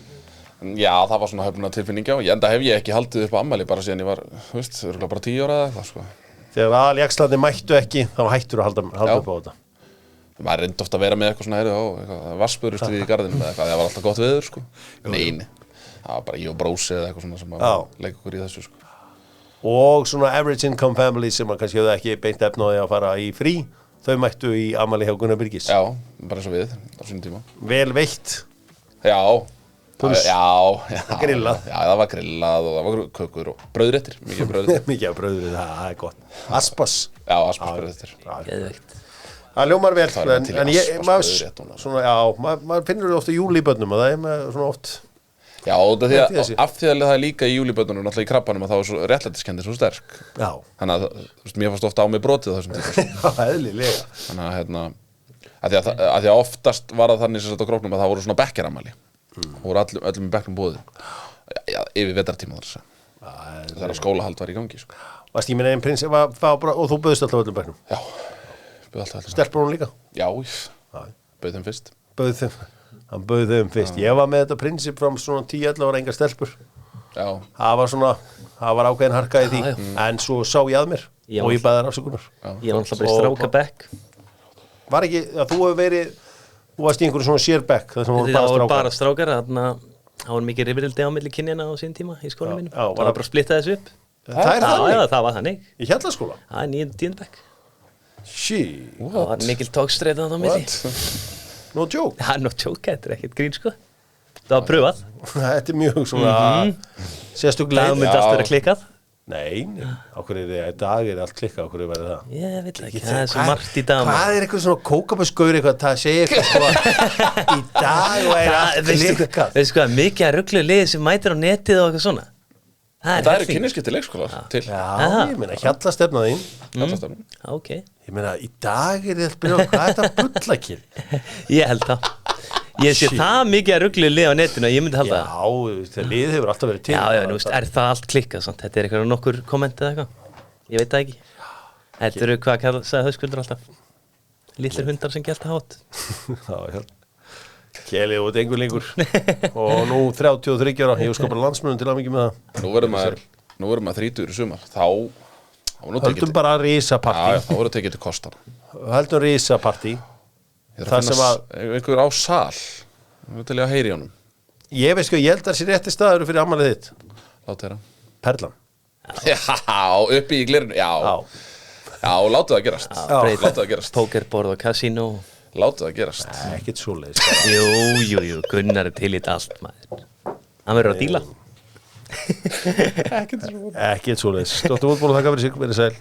Já, það var svona höfnuna tilfinning, já. Enda hef ég ekki haldið upp á ammæli bara síðan ég var, örugglega bara 10 ára eða eitthvað, sko. Þegar aðaljaxlarnir mættu ekki, þá hættur að halda upp á þetta. Maður reyndi ofta að vera með eitthvað svona vassbörust við í garðinu með eitthvað, það var alltaf gott veður, sko. Nei. Það var bara ég og brósi eða eitthvað svona sem að leika okkur í þessu, sko. Og svona average income family sem að kannski hefðu ekki beint efna á því að fara í frí, þau mættu í afmæli hjá Gunnar Birgis. Já, bara eins og við á sínum tíma. Vel veitt. Já. Já. Grillað. Já, það var grillað og það var kökur og brauðréttir, mikið brauðréttir. Mikið af brauðréttir, það er gott. Aspas. Já, aspas brauðréttir. Geðveikt. Það ljómar vel, en maður finnur ofta júlíbönnum og það er með svona oft. Já, og af því að það er líka í júlíbönnunum náttúrulega í krabbanum að þá er svo réttlætiskenndin svo sterk. Já. Þannig að, mér fannst ofta á mig brotið þessum tíma. Já, eðlilega. Þannig að, að því að oftast var það þannig sem þetta á gróknum að það voru svona bekkjaramæli. Og voru öllum í bekknum búið. Já, yfir vetrartíma þar að segja. Þegar skólahald var í gangi, sko. Varst ég minn einn prins og þú bauðst alltaf öllum bekknum? Já, bauð alltaf öllum. Stelpur hún líka? Já, bauð þeim fyrst. Hann bauð þeim fyrst. Ég var með þetta prinsip frá svona 10-11 ára engar stelpur. Já. Það var ákveðin harka í því. En svo sá ég að mér og ég bæði þær afsökunar. Ég var alltaf bara í strákabekk. Var ekki, að þú varst í einhverju svona sérbekk. Það voru bara strákar. Það var mikið rifrildi á milli kynjana á sín tíma í skólanum mínum. Það var bara að splitta þessu upp. Það er þannig? Já, það var þannig. Í Hjallaskóla? Það er 9. bekk. Það var mikil tókstreið á milli. No joke? Já, no joke, þetta er ekkert grín, sko. Það var pröfað. Þetta er mjög svona sérstuglega. Það myndi allt vera klikkað. Nei, okkur er í dag allt klikkað, okkur er verið það. Ég veit ekki, það er svo margt í dag. Hvað er eitthvað svona kókabösskaur eitthvað, það segir eitthvað sko í dag og er allt klikkað. Veistu hvað, mikið að rugglu liðið sem mætir á netið og eitthvað svona. Það eru kynninskipti leikskólar til. Já, ég meina, hjallastefnaðinn. Hjallastefnaðinn. Ok. Ég meina, í dag er þetta byrjað, hvað er þetta bullakil? Ég held það. Ég sé það mikið að rugglu lið á netinu að ég myndi halda það. Já, það lið hefur alltaf verið til. Já, nú veist, er það allt klikkað samt? Þetta er eitthvað nokkur komment eða eitthvað? Ég veit það ekki. Þetta eru hvað sagði Höskuldur alltaf? Lillir hundar sem gelta hát. Já. Kelið og dengur lengur. Og nú 33 ára, ég skapar landsmönnum til að mikið með það. Nú verður maður 30 í sumar. Höldum bara risapartí. Já, þá voru tekið til kostan. Höldum risapartí. Það sem að einhver á sal til ég að heyri honum. Ég veist hvað, ég held að það sé rétti staður fyrir ammælið þitt. Láta þeirra. Perlan. Já, uppi í glirinu. Já, láta það gerast. Láta það gerast. Pókerborð og kasínó. Láta það gerast. Ekkert svoleiðis. Jú, Gunnar er til í þetta allt, maður. Hann verður að díla. Ekkert svoleiðis. Dóttir fótból, þakka fyrir sig, verið sæl.